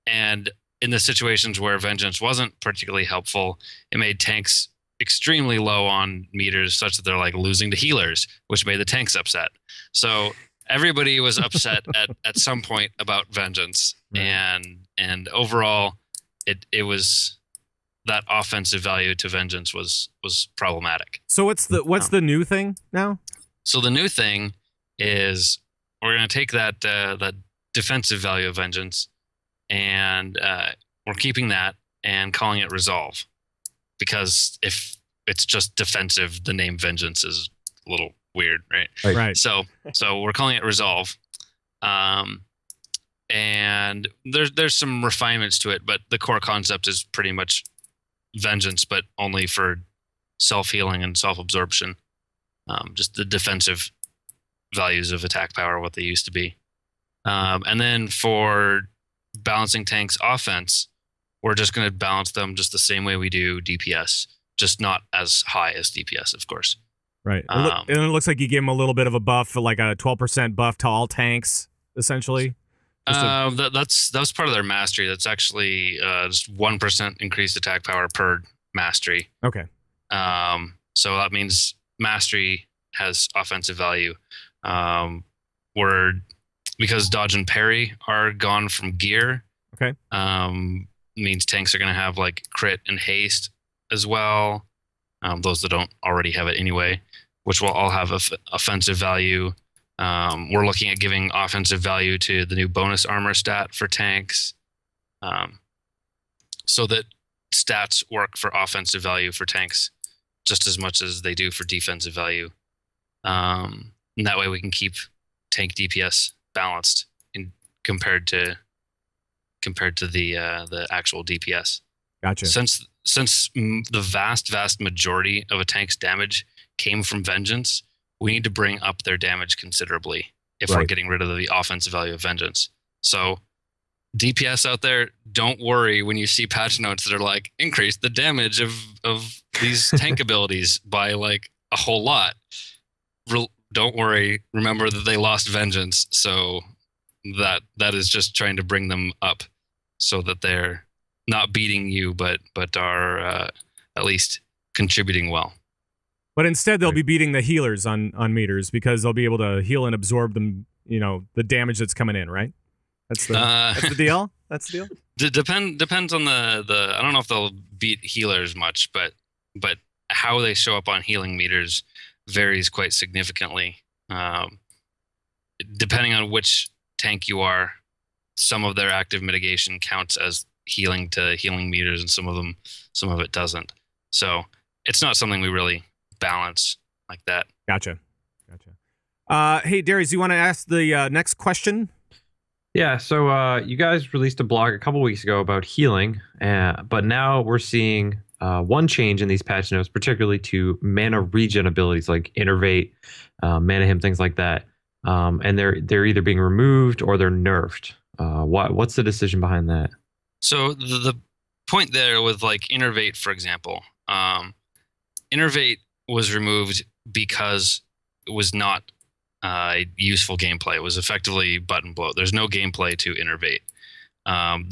And in the situations where Vengeance wasn't particularly helpful, it made tanks extremely low on meters, such that they're like losing to healers, which made the tanks upset. So everybody was upset at some point about Vengeance, and overall, it was that offensive value to Vengeance was problematic. So what's the new thing now? So the new thing is we're going to take that defensive value of Vengeance, and we're keeping that and calling it Resolve, because if it's just defensive, the name Vengeance is a little weird, right? Right. So we're calling it Resolve, and there's some refinements to it, but the core concept is pretty much Vengeance, but only for self-healing and self-absorption. Just the defensive values of attack power, what they used to be. And then for balancing tanks offense, we're just going to balance them just the same way we do DPS, just not as high as DPS, of course. Right. And it looks like you gave them a little bit of a buff, like a 12% buff to all tanks, essentially. That's part of their mastery. That's actually just 1% increased attack power per mastery. Okay. So that means mastery has offensive value. Because dodge and parry are gone from gear. Okay. Means tanks are going to have like crit and haste as well. Those that don't already have it anyway, which will all have offensive value. We're looking at giving offensive value to the new bonus armor stat for tanks, so that stats work for offensive value for tanks just as much as they do for defensive value. And that way we can keep tank DPS balanced compared to the actual DPS. Gotcha. Since the vast majority of a tank's damage came from Vengeance, we need to bring up their damage considerably if we're getting rid of the offensive value of Vengeance. So DPS out there, don't worry when you see patch notes that are like, increase the damage of these tank abilities by like a whole lot. Don't worry. Remember that they lost Vengeance, so that is just trying to bring them up so that they're not beating you, but are at least contributing well. But instead, they'll be beating the healers on meters, because they'll be able to heal and absorb them, the damage that's coming in, right? That's the deal. That's the deal. Depends on the. I don't know if they'll beat healers much, but how they show up on healing meters varies quite significantly. Depending on which tank you are, some of their active mitigation counts as healing to healing meters, and some of it doesn't. So it's not something we really balance like that. Gotcha. Hey, Darius, you want to ask the next question? Yeah, so you guys released a blog a couple weeks ago about healing, but now we're seeing one change in these patch notes, particularly to mana regen abilities like Innervate, Mana Hymn, things like that. And they're either being removed or they're nerfed. What's the decision behind that? So the point there with like Innervate, for example, Innervate was removed because it was not useful gameplay. It was effectively button bloat. There's no gameplay to Innervate.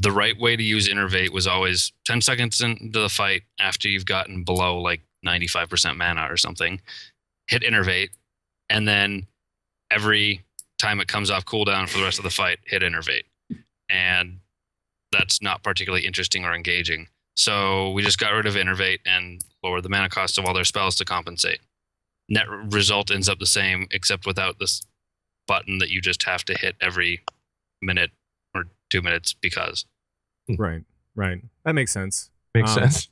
The right way to use Innervate was always 10 seconds into the fight, after you've gotten below like 95% mana or something, hit Innervate, and then every time it comes off cooldown for the rest of the fight, hit Innervate. And that's not particularly interesting or engaging. So we just got rid of Innervate and lowered the mana cost of all their spells to compensate. Net result ends up the same, except without this button that you just have to hit every minute or 2 minutes because. Right. That makes sense. Makes sense.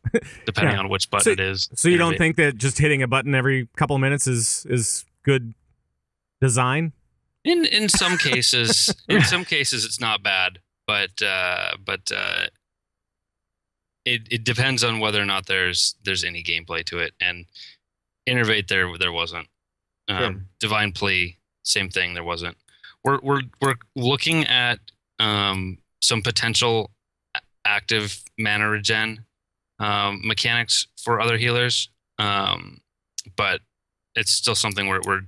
Depending on which button it is. So you don't think that just hitting a button every couple of minutes is good design? In some cases, it's not bad, but it depends on whether or not there's any gameplay to it. And Innervate there wasn't. Sure. Divine Plea, same thing. There wasn't. We're looking at some potential active mana regen mechanics for other healers, but it's still something we're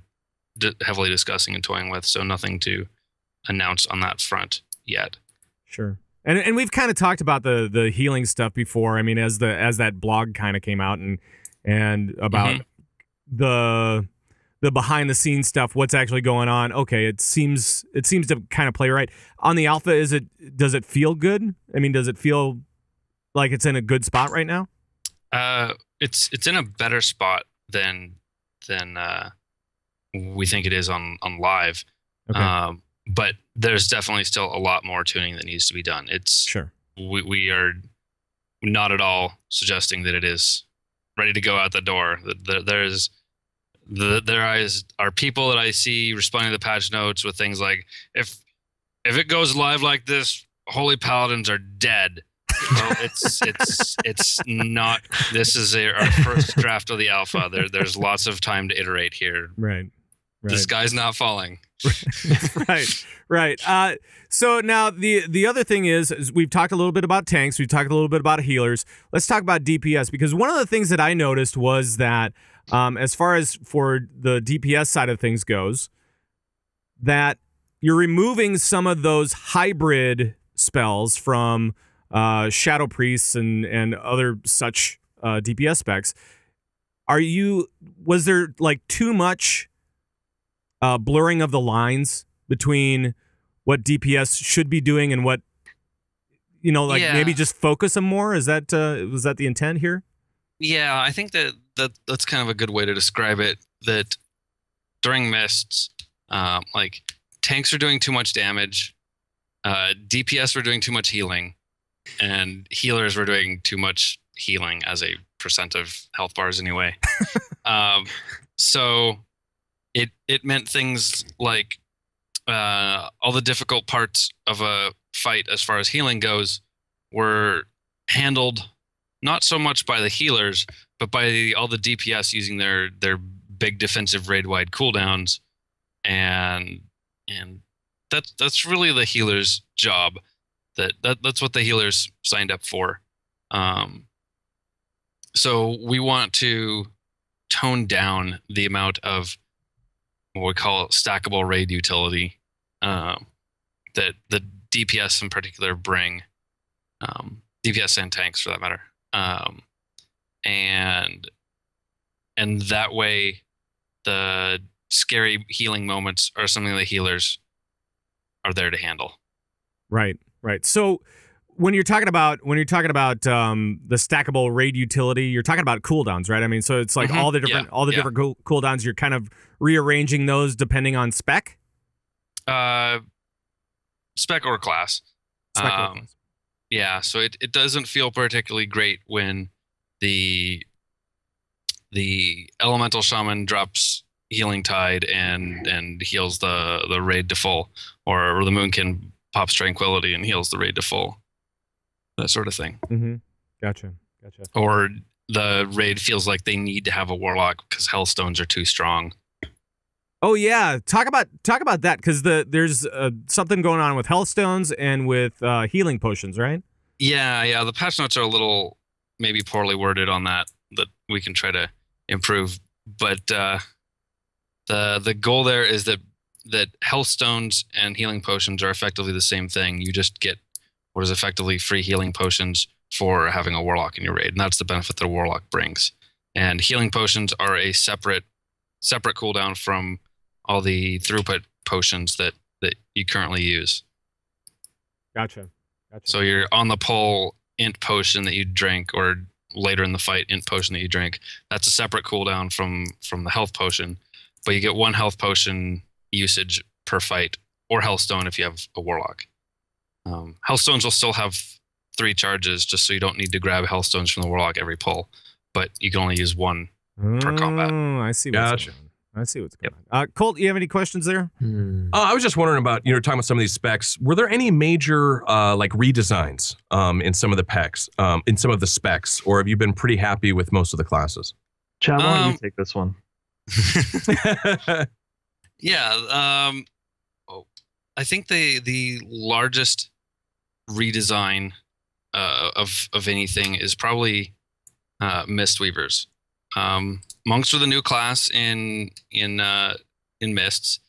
heavily discussing and toying with. So nothing to announce on that front yet. Sure. And we've kind of talked about the healing stuff before. I mean, as that blog kind of came out and about the behind the scenes stuff, what's actually going on. Okay, it seems to kind of play right. On the alpha, does it feel good? I mean, does it feel like it's in a good spot right now? It's in a better spot than we think it is on live. Okay. But there's definitely still a lot more tuning that needs to be done. Sure. We are not at all suggesting that it is ready to go out the door. There are people that I see responding to the patch notes with things like, if it goes live like this, Holy Paladins are dead. Well, it's not. This is our first draft of the alpha. There's lots of time to iterate here. Right. The sky's not falling. Right. So now the other thing is we've talked a little bit about tanks. We've talked a little bit about healers. Let's talk about DPS, because one of the things that I noticed was that as far as for the DPS side of things goes, that you're removing some of those hybrid spells from Shadow Priests and other such DPS specs. Was there like too much blurring of the lines between what DPS should be doing and what, maybe just focus them more? Was that the intent here? Yeah, I think that's kind of a good way to describe it. That during mists, like tanks are doing too much damage, DPS were doing too much healing, and healers were doing too much healing as a percent of health bars anyway. So it meant things like all the difficult parts of a fight as far as healing goes were handled not so much by the healers, but by all the DPS using their big defensive raid-wide cooldowns, and that's really the healer's job. That's what the healers signed up for. So we want to tone down the amount of what we call stackable raid utility that the DPS in particular bring, DPS and tanks for that matter, and that way the scary healing moments are something the healers are there to handle. Right. So when you're talking about the stackable raid utility, you're talking about cooldowns, right? I mean, so it's like all the different different cooldowns. You're kind of rearranging those depending on spec. Spec or class. Yeah, so it doesn't feel particularly great when the elemental shaman drops healing tide and heals the raid to full, or the moonkin pops tranquility and heals the raid to full. That sort of thing. Mm-hmm. Gotcha. Or the raid feels like they need to have a warlock because hellstones are too strong. Oh yeah, talk about that, because there's something going on with hellstones and with healing potions, right? Yeah. The patch notes are a little maybe poorly worded on that we can try to improve. But the goal there is that hellstones and healing potions are effectively the same thing. You just get what is effectively free healing potions for having a warlock in your raid, and that's the benefit that a warlock brings. And healing potions are a separate cooldown from all the throughput potions that you currently use. Gotcha. So you're on the pole int potion that you drink, or later in the fight int potion that you drink. That's a separate cooldown from the health potion, but you get one health potion usage per fight, or hellstone if you have a warlock. Hellstones will still have 3 charges, just so you don't need to grab hellstones from the warlock every pull, but you can only use 1 per combat. I see. Gotcha. I see what's going on. Colt, you have any questions there? I was just wondering about, talking about some of these specs. Were there any major like redesigns in some of the packs, in some of the specs, or have you been pretty happy with most of the classes? Chad, why don't you take this one? Yeah. I think the largest redesign of anything is probably Mistweavers. Monks are the new class in Mists,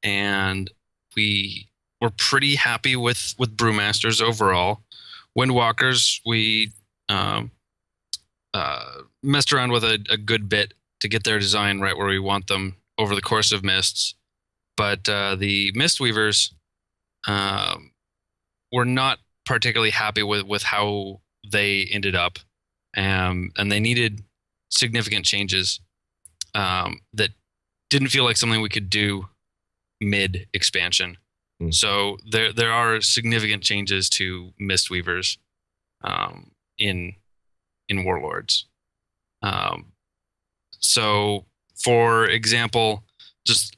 and we we're pretty happy with Brewmasters overall. Windwalkers, we messed around with a good bit to get their design right where we want them over the course of Mists. But the Mistweavers, we're not particularly happy with how they ended up. And they needed significant changes that didn't feel like something we could do mid-expansion. So there are significant changes to Mistweavers in Warlords. So, for example, just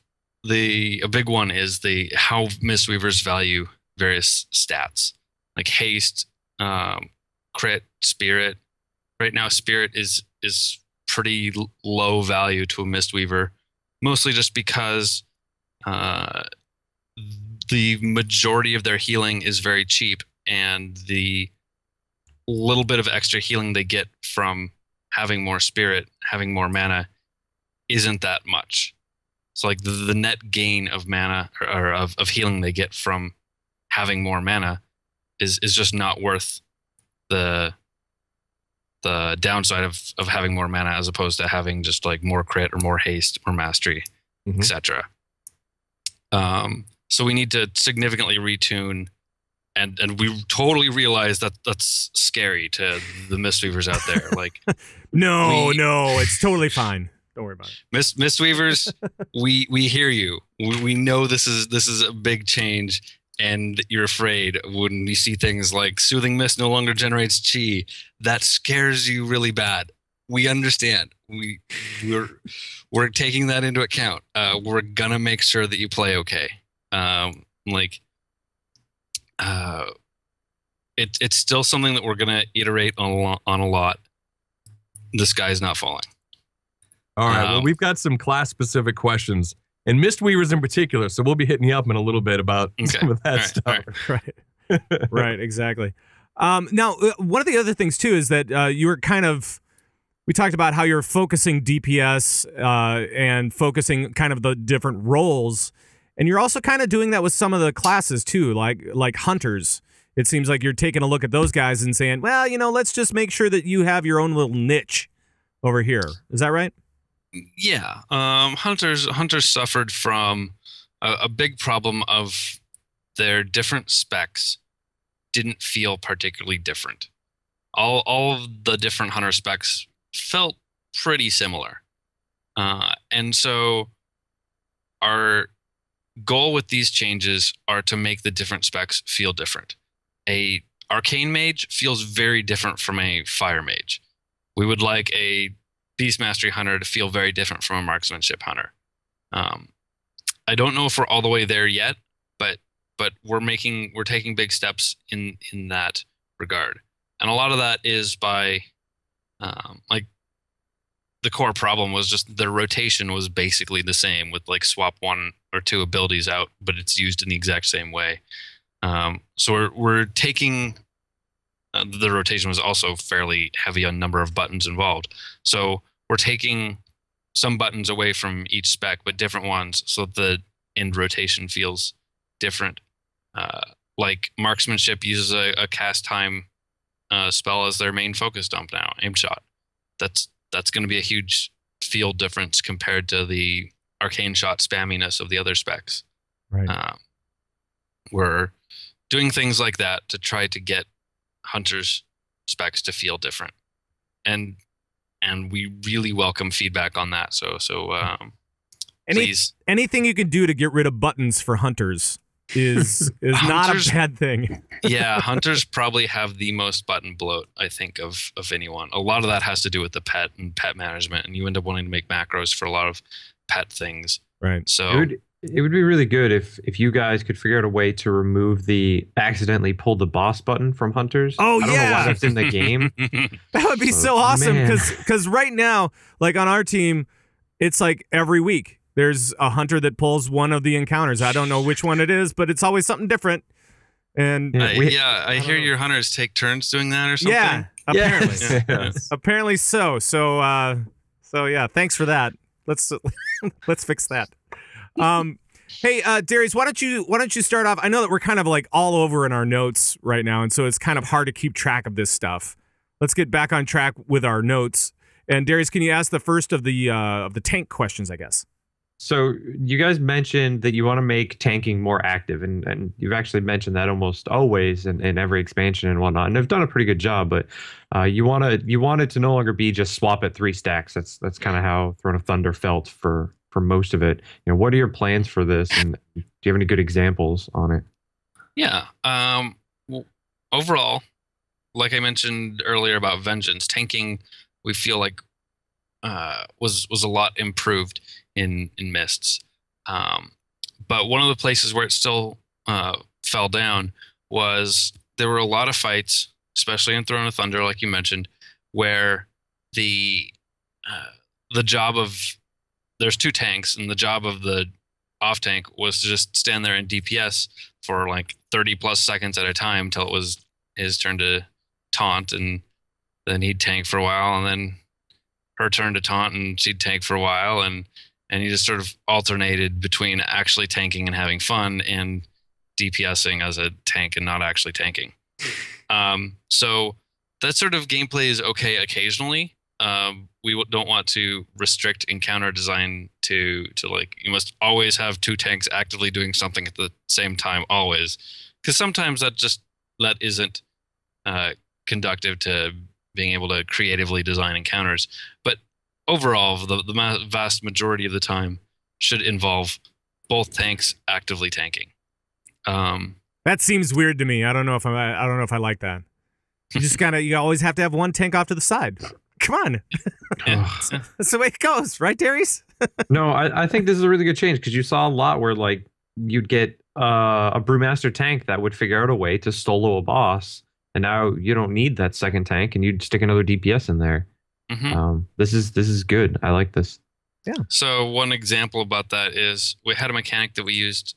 a big one is how Mistweavers value various stats like haste, crit, spirit. Right now, spirit is pretty low value to a Mistweaver, mostly just because the majority of their healing is very cheap, and the little bit of extra healing they get from having more spirit, having more mana, isn't that much. So like the net gain of mana or of healing they get from having more mana is just not worth the downside of having more mana as opposed to having just like more crit or more haste or mastery, etc. So we need to significantly retune, and we totally realize that that's scary to the Mistweavers out there. Like, no, it's totally fine. Don't worry about it. Mistweavers, we hear you. We know this is a big change, and you're afraid when you see things like Soothing Mist no longer generates chi. That scares you really bad. We understand. We're taking that into account. We're gonna make sure that you play okay. It's still something that we're gonna iterate on a lot. The sky's not falling. All right. Well, we've got some class-specific questions, and Mistweavers in particular. So we'll be hitting you up in a little bit about some of that stuff. Right. Right. Exactly. Now, one of the other things too is that you were we talked about how you're focusing DPS and focusing kind of the different roles, and you're also kind of doing that with some of the classes too, like hunters. It seems like you're taking a look at those guys and saying, well, let's just make sure that you have your own little niche over here. Is that right? Yeah. Hunters suffered from a big problem of their different specs didn't feel particularly different. All of the different hunter specs felt pretty similar. And so our goal with these changes are to make the different specs feel different. A arcane mage feels very different from a fire mage. We would like a beast mastery hunter to feel very different from a marksmanship hunter. I don't know if we're all the way there yet, but we're taking big steps in that regard. And a lot of that is by like the core problem was just the rotation was basically the same with like swap 1 or 2 abilities out, but it's used in the exact same way. So we're taking the rotation was also fairly heavy on number of buttons involved. So we're taking some buttons away from each spec, but different ones, so the end rotation feels different. Like marksmanship uses a cast time spell as their main focus dump now, aim shot. That's going to be a huge field difference compared to the arcane shot spamminess of the other specs. Right. We're doing things like that to try to get hunters specs to feel different, and we really welcome feedback on that. So please, anything you can do to get rid of buttons for hunters is not a bad thing. Yeah, hunters probably have the most button bloat, I think, of anyone. A lot of that has to do with the pet and pet management, and you end up wanting to make macros for a lot of pet things. Right. So it would be really good if you guys could figure out a way to remove the accidentally pull the boss button from hunters. Oh, I don't know why that's in the game. That would be so awesome because right now, like on our team, it's like every week there's a hunter that pulls one of the encounters. I don't know which one it is, but it's always something different. And I hear your hunters take turns doing that or something. Yeah, apparently. Yes. Apparently so. So yeah, thanks for that. Let's fix that. Hey, Darius, why don't you start off? I know that we're kind of like all over in our notes right now, and so it's kind of hard to keep track of this stuff. Let's get back on track with our notes. And Darius, can you ask the first of the tank questions, I guess? So you guys mentioned that you want to make tanking more active, and you've actually mentioned that almost always in every expansion and whatnot, and have done a pretty good job. But you want it to no longer be just swap at 3 stacks. That's kind of how Throne of Thunder felt for most of it. You know, what are your plans for this, and do you have any good examples on it? Yeah. Well, overall, like I mentioned earlier about Vengeance, tanking we feel like was a lot improved in Mists. But one of the places where it still fell down was there were a lot of fights, especially in Throne of Thunder, like you mentioned, where the job of there's 2 tanks, and the job of the off tank was to just stand there and DPS for like 30 plus seconds at a time till it was his turn to taunt, and then he'd tank for a while, and then her turn to taunt, and she'd tank for a while, and he just sort of alternated between actually tanking and having fun and DPSing as a tank and not actually tanking. So that sort of gameplay is okay occasionally. We don't want to restrict encounter design to like you must always have 2 tanks actively doing something at the same time always, because sometimes that isn't conductive to being able to creatively design encounters. But overall, the vast majority of the time should involve both tanks actively tanking. That seems weird to me. I don't know if I like that. You always have to have one tank off to the side. Come on. That's the way it goes, right, Darius? No, I think this is a really good change, because you saw a lot where like you'd get a Brewmaster tank that would figure out a way to solo a boss, and now you don't need that second tank, and you'd stick another DPS in there. Mm-hmm. This is good. I like this. Yeah. So one example about that is we had a mechanic that we used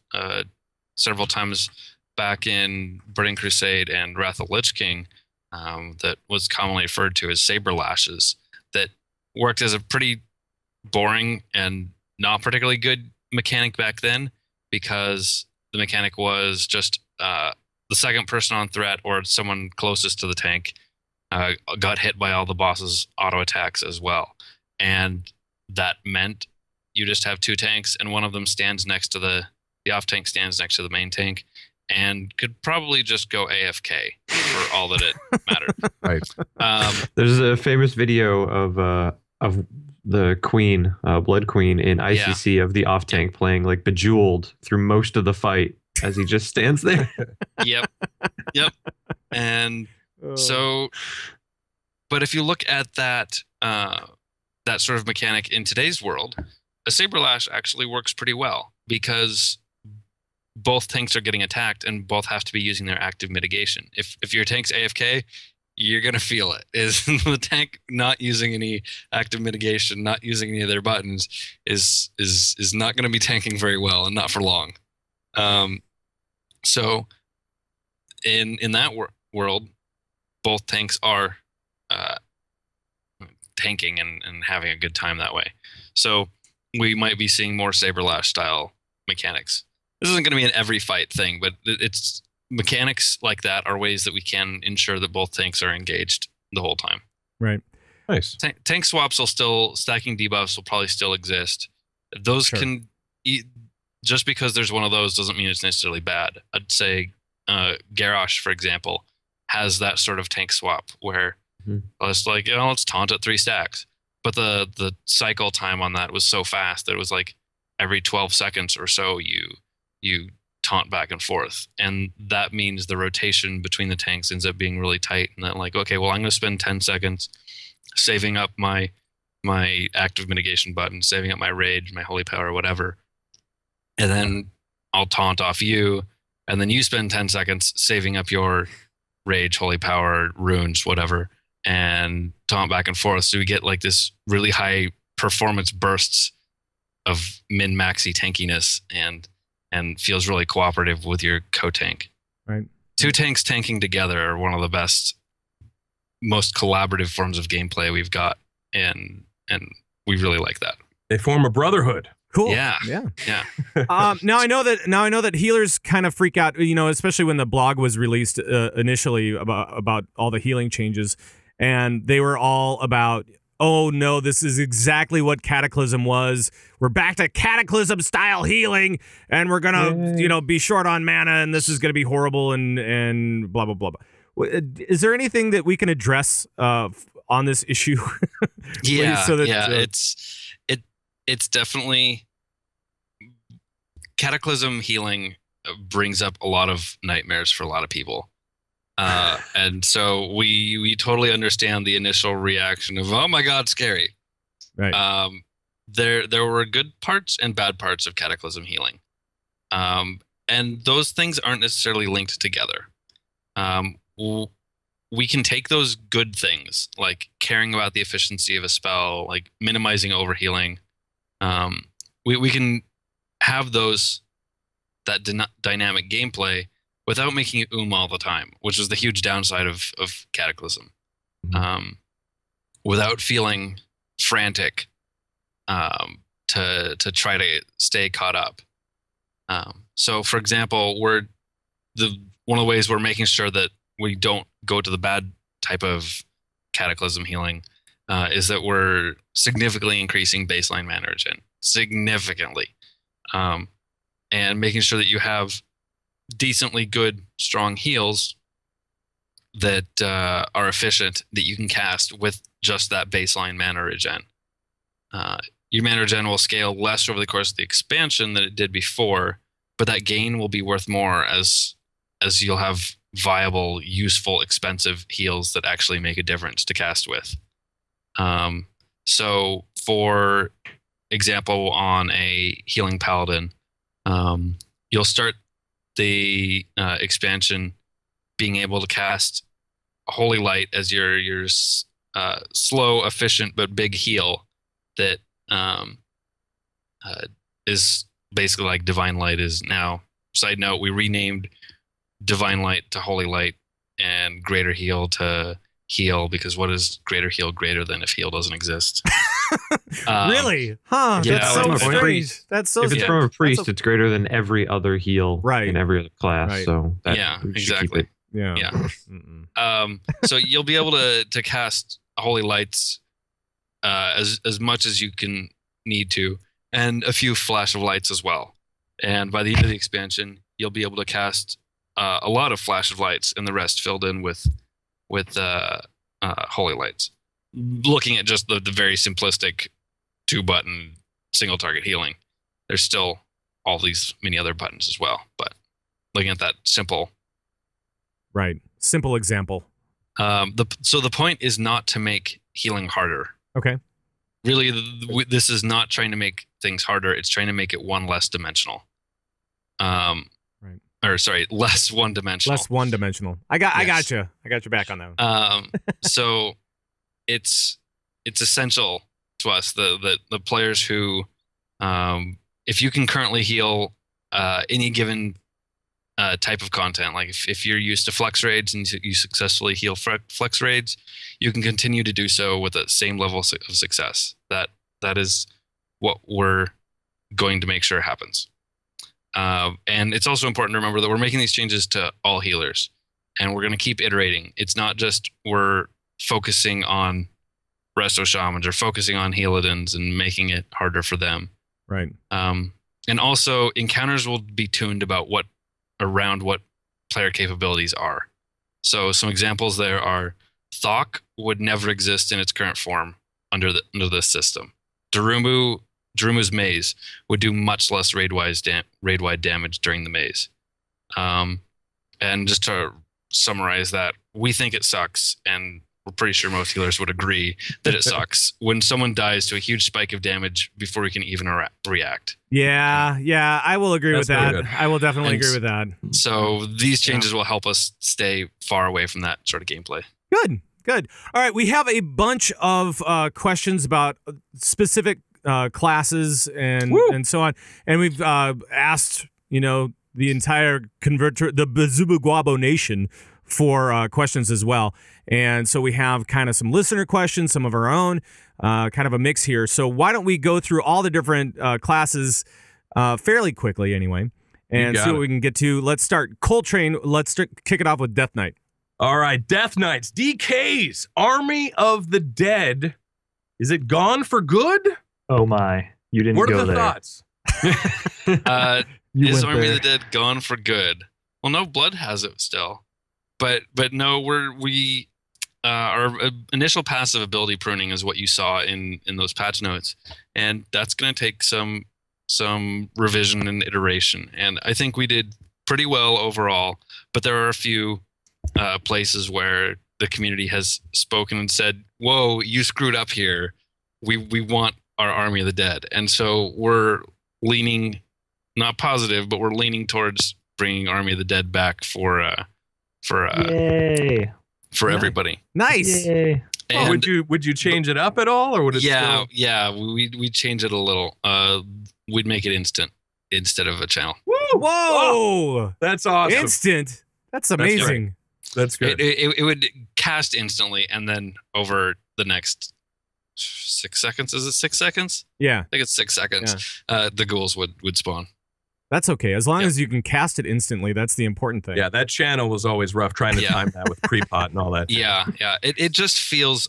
several times back in Burning Crusade and Wrath of Lich King, that was commonly referred to as Saber Lashes, that worked as a pretty boring and not particularly good mechanic back then, because the mechanic was just the second person on threat or someone closest to the tank got hit by all the boss's auto attacks as well. And that meant you just have 2 tanks, and one of them stands next to the off tank stands next to the main tank, and could probably just go AFK for all that it mattered. Right. There's a famous video of the Queen, Blood Queen in ICC of the off tank playing like Bejeweled through most of the fight as he just stands there. Yep. And so, but if you look at that sort of mechanic in today's world, a Saber Lash actually works pretty well, because both tanks are getting attacked and both have to be using their active mitigation. If your tank's AFK, you're going to feel it. Is the tank not using any active mitigation, not using any of their buttons, is not going to be tanking very well, and not for long. So in that world, both tanks are tanking and having a good time that way. So we might be seeing more Saber Lash style mechanics. This isn't going to be an every fight thing, but it's mechanics like that are ways that we can ensure that both tanks are engaged the whole time. Right. Nice. Tank swaps will still, stacking debuffs will probably still exist. Those can, just because there's one of those doesn't mean it's necessarily bad. I'd say Garrosh, for example, has that sort of tank swap where it's like, let's taunt at 3 stacks. But the cycle time on that was so fast that it was like every 12 seconds or so you taunt back and forth, and that means the rotation between the tanks ends up being really tight. And then like, okay, well, I'm going to spend 10 seconds saving up my active mitigation button, saving up my rage, my holy power, whatever, and then I'll taunt off you, and then you spend 10 seconds saving up your rage, holy power, runes, whatever, and taunt back and forth. So we get like this really high performance bursts of min-maxy tankiness, and feels really cooperative with your co-tank. Right. 2 tanks tanking together are one of the best, most collaborative forms of gameplay we've got, and we really like that. They form a brotherhood. Cool. Yeah. Now I know that healers kind of freak out, especially when the blog was released initially about all the healing changes, and they were all about, oh no, this is exactly what Cataclysm was. We're back to Cataclysm style healing, and we're gonna, be short on mana, and this is gonna be horrible, and blah blah blah blah. Is there anything that we can address on this issue? It's definitely Cataclysm healing brings up a lot of nightmares for a lot of people. And so we totally understand the initial reaction of, oh my God, scary. Right. There were good parts and bad parts of Cataclysm healing. And those things aren't necessarily linked together. We can take those good things, like caring about the efficiency of a spell, like minimizing overhealing. We can have that dynamic gameplay without making it all the time, which is the huge downside of Cataclysm. Without feeling frantic to try to stay caught up. So, for example, one of the ways we're making sure that we don't go to the bad type of Cataclysm healing is that we're significantly increasing baseline mana regen. Significantly. And making sure that you have decently good, strong heals that are efficient, that you can cast with just that baseline mana regen. Your mana regen will scale less over the course of the expansion than it did before, but that gain will be worth more as you'll have viable, useful, expensive heals that actually make a difference to cast with. So, for example, on a healing paladin, you'll start the expansion being able to cast Holy Light as your slow, efficient, but big heal that is basically like Divine Light is now. Side note, we renamed Divine Light to Holy Light and Greater Heal to Heal, because what is Greater Heal greater than if Heal doesn't exist? Really? Huh? Yeah, That's so strange. That's so If strange. it's from a priest, it's greater than every other heal in every other class. Right. So that, Yeah, we should keep exactly. it. Yeah. So you'll be able to cast Holy Lights as much as you can need to, and a few Flash of Lights as well. And by the end of the expansion, you'll be able to cast a lot of Flash of Lights, and the rest filled in with Holy Lights. Looking at just the very simplistic 2-button single target healing, there's still all these many other buttons as well. But looking at that simple example. So the point is not to make healing harder. Okay. Really, this is not trying to make things harder. It's trying to make it one less dimensional. Less one-dimensional. Less one-dimensional. I got you. I got your back on that one. So it's essential to us, the players who, if you can currently heal any given type of content, like if you're used to flex raids and you successfully heal flex raids, you can continue to do so with the same level of success. That is what we're going to make sure happens. And it's also important to remember that we're making these changes to all healers, and we're going to keep iterating. It's not just we're focusing on Resto Shamans or focusing on Healadins and making it harder for them. Right. And also, encounters will be tuned around what player capabilities are. So some examples there are Thok would never exist in its current form under this system. Darumu's maze would do much less raid-wide damage during the maze. And just to summarize that, we think it sucks, and we're pretty sure most healers would agree that it sucks when someone dies to a huge spike of damage before we can even react. Yeah, I will agree with that. Good. I will definitely agree with that. So these changes will help us stay far away from that sort of gameplay. Good. All right, we have a bunch of questions about specific classes and so on, and we've asked the entire the Bazubu Nation for questions as well. And so we have kind of some listener questions, some of our own. kind of a mix here. So why don't we go through all the different classes fairly quickly anyway, and see what we can get to. Let's start Coltrane. Let's kick it off with Death Knight. All right, Death Knights, DK's Army of the Dead. Is it gone for good? Oh my, you didn't What go are the there. thoughts? Is Army of the Dead gone for good? Well, no, Blood has it still, but no, our initial passive ability pruning is what you saw in those patch notes, and that's going to take some revision and iteration. And I think we did pretty well overall, but there are a few places where the community has spoken and said, "Whoa, you screwed up here. We want our Army of the Dead," and so we're leaning, not positive, but we're leaning towards bringing Army of the Dead back for Yay. everybody. Nice. Yay. And Would you change it up at all, or would it? We change it a little. We'd make it instant instead of a channel. Whoa! Oh, that's awesome. Instant. That's amazing. That's good. It would cast instantly, and then over the next 6 seconds. Is it 6 seconds? Yeah. I think it's 6 seconds. The ghouls would spawn. That's okay. As long as you can cast it instantly, that's the important thing. Yeah, that channel was always rough trying to time that with pre-pot and all that. Yeah. It just feels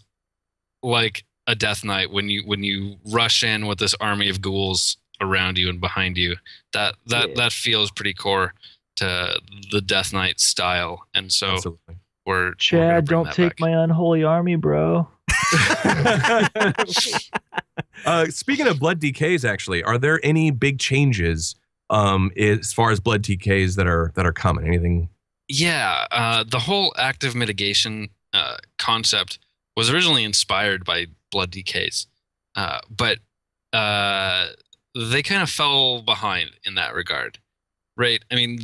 like a Death Knight when you rush in with this army of ghouls around you and behind you. That feels pretty core to the Death Knight style, and so Absolutely. we're Chad, bring don't that take back. my unholy army, bro. Speaking of blood DKs, actually, are there any big changes as far as blood DKs that are coming? Anything? Yeah, the whole active mitigation concept was originally inspired by blood DKs, but they kind of fell behind in that regard, right? I mean,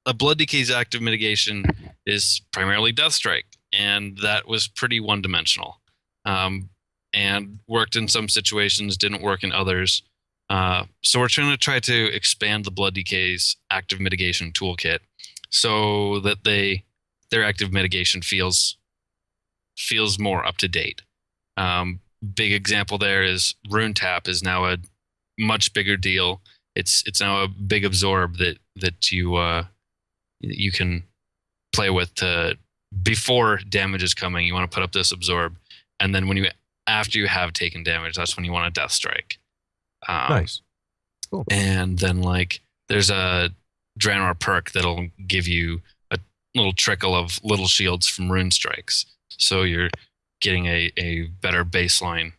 a blood DK's active mitigation is primarily Death Strike, and that was pretty one-dimensional, and worked in some situations, didn't work in others. So we're trying to expand the blood DK's active mitigation toolkit so that their active mitigation feels more up to date. Big example there is Rune Tap is now a much bigger deal. It's now a big absorb that you can play with to before damage is coming. You want to put up this absorb, and then after you have taken damage, that's when you want a Death Strike. Nice. Cool. And then there's a Draenor perk that'll give you a little trickle of little shields from rune strikes. So you're getting a better baseline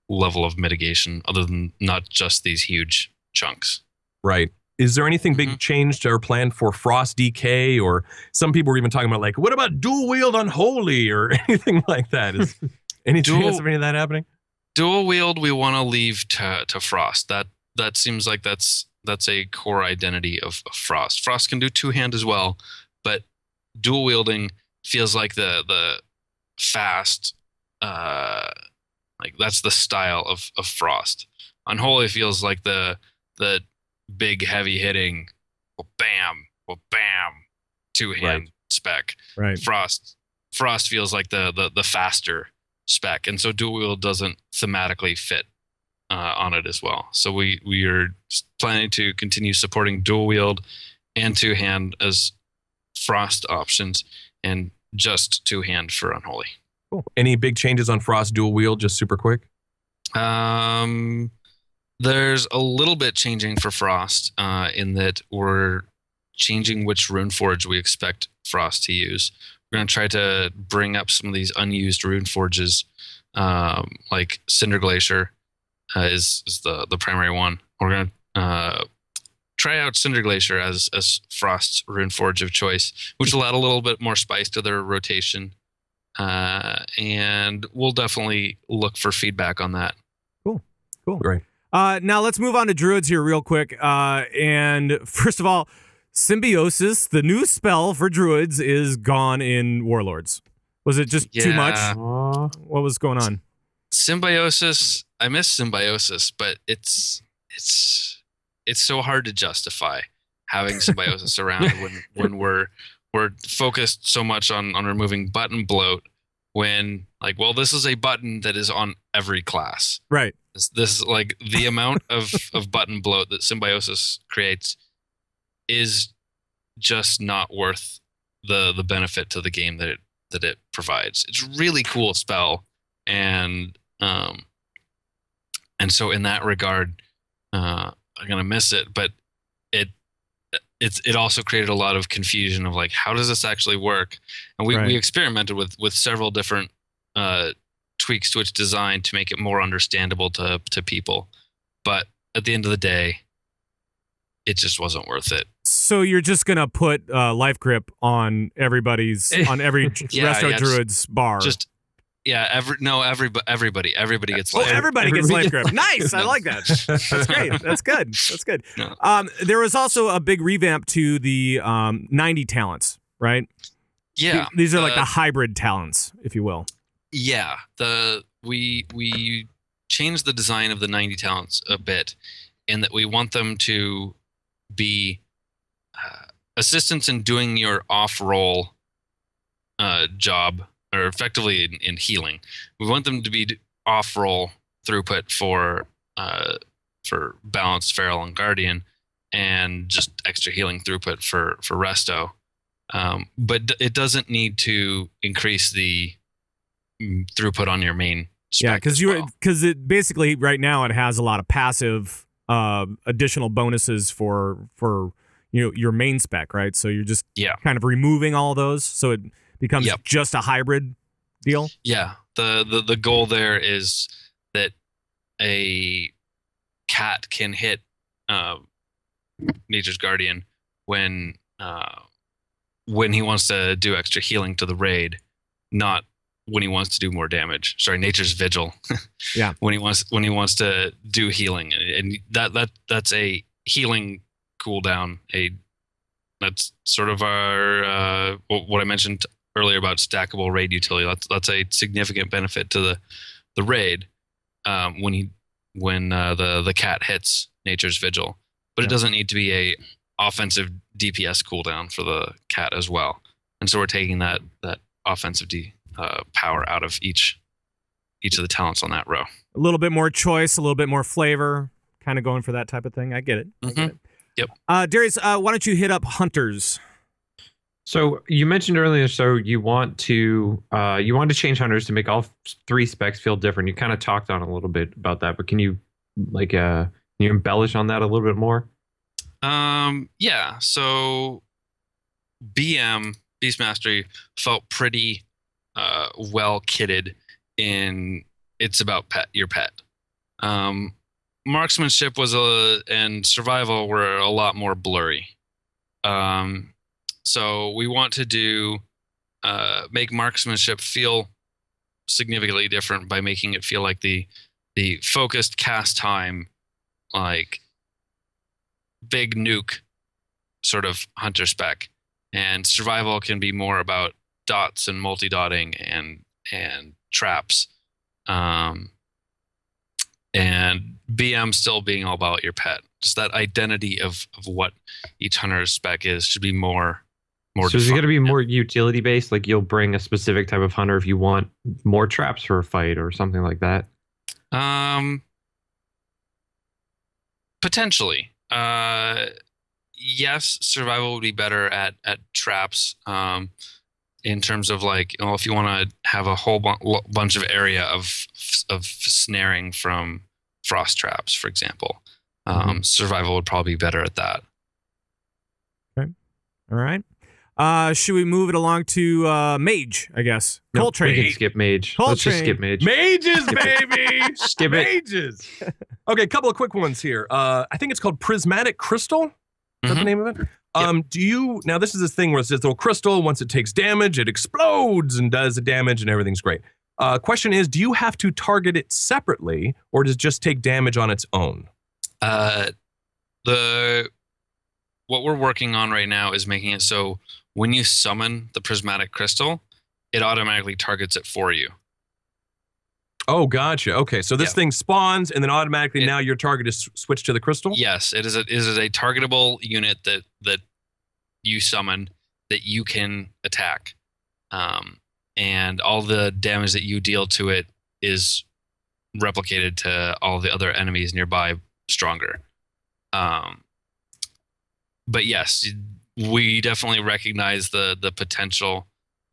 level of mitigation other than not just these huge chunks. Right. Is there anything big changed or planned for Frost DK? Or some people were even talking about what about dual wield unholy or anything like that? Is any chance of any of that happening? Dual wield we want to leave to Frost. That seems like that's a core identity of Frost. Frost can do two-hand as well, but dual wielding feels like the fast, that's the style of Frost. Unholy feels like the big heavy hitting, bam, two-hand spec. Right. Frost feels like the faster spec, and so dual wield doesn't thematically fit on it as well. So we are planning to continue supporting dual wield and two-hand as Frost options, and just two-hand for unholy. Cool. Any big changes on Frost dual wield? Just super quick. There's a little bit changing for Frost in that we're changing which Runeforge we expect Frost to use. We're going to try to bring up some of these unused Runeforges, like Cinder Glacier is the primary one. We're going to try out Cinder Glacier as Frost's Runeforge of choice, which will add a little bit more spice to their rotation. And we'll definitely look for feedback on that. Cool. Great. Now let's move on to Druids here real quick. And first of all, Symbiosis, the new spell for Druids, is gone in Warlords. Was it just too much? What was going on? Symbiosis, I miss Symbiosis, but it's so hard to justify having Symbiosis around when we're focused so much on removing button bloat when like, well, this is a button that is on every class. Right. This like the amount of button bloat that Symbiosis creates is just not worth the benefit to the game that it provides. It's a really cool spell, and so in that regard, I'm gonna miss it. But it also created a lot of confusion of like, how does this actually work? And we experimented with several different tweaks to its design to make it more understandable to people. But at the end of the day, it just wasn't worth it. So you're just gonna put life grip on every Resto Druid's bar. Everybody gets. Everybody gets life grip. Nice, I like that. That's great. That's good. That's good. No. There was also a big revamp to the 90 talents, right? Yeah, these are like the hybrid talents, if you will. Yeah, we changed the design of the 90 talents a bit, in that we want them to be assistance in doing your off-roll job, or effectively in healing. We want them to be off-roll throughput for Balance, Feral, and Guardian, and just extra healing throughput for Resto. But it doesn't need to increase the throughput on your main spec. Yeah, because it basically right now it has a lot of passive additional bonuses for your main spec, right? So you're just kind of removing all of those, so it becomes just a hybrid deal. Yeah, the goal there is that a cat can hit Nature's Guardian when he wants to do extra healing to the raid, not when he wants to do more damage. Sorry, Nature's Vigil. Yeah. When he wants to do healing, and that's a healing cooldown. That's sort of our what I mentioned earlier about stackable raid utility. That's a significant benefit to the raid when the cat hits Nature's Vigil. But it doesn't need to be a offensive DPS cooldown for the cat as well. And so we're taking that offensive power out of each of the talents on that row. A little bit more choice, a little bit more flavor, kind of going for that type of thing. I get it. Mm-hmm. I get it. Yep. Darius, why don't you hit up Hunters? So you mentioned earlier, so you want to change Hunters to make all three specs feel different. You kind of talked on a little bit about that, but can you embellish on that a little bit more? Yeah. So BM Beast Mastery felt pretty well kitted in it's about your pet. Marksmanship and survival were a lot more blurry. So we want to make marksmanship feel significantly different by making it feel like the focused cast time, like big nuke sort of hunter spec. And survival can be more about dots and multi-dotting and traps. And BM still being all about your pet. Just that identity of what each hunter's spec is should be more So is it going to be more utility based? Like you'll bring a specific type of hunter if you want more traps for a fight or something like that? Potentially. Yes, survival would be better at traps. In terms of like, if you want to have a whole bunch of area of snaring from frost traps, for example, survival would probably be better at that. Okay. All right. Should we move it along to Mage, I guess? No, Coltrane. we can skip Mage. Let's just skip Mage. Mages, baby! Skip it. Mages! Okay, a couple of quick ones here. I think it's called Prismatic Crystal. Is that the name of it? Yep. Now this is this thing where it's this little crystal, once it takes damage, it explodes and does the damage and everything's great. Question is, do you have to target it separately or does it just take damage on its own? What we're working on right now is making it so when you summon the prismatic crystal, it automatically targets it for you. Oh, gotcha. Okay, so this thing spawns, and then automatically now your target is switched to the crystal? Yes, it is a targetable unit that you summon that you can attack. and all the damage that you deal to it is replicated to all the other enemies nearby stronger. But yes, we definitely recognize the potential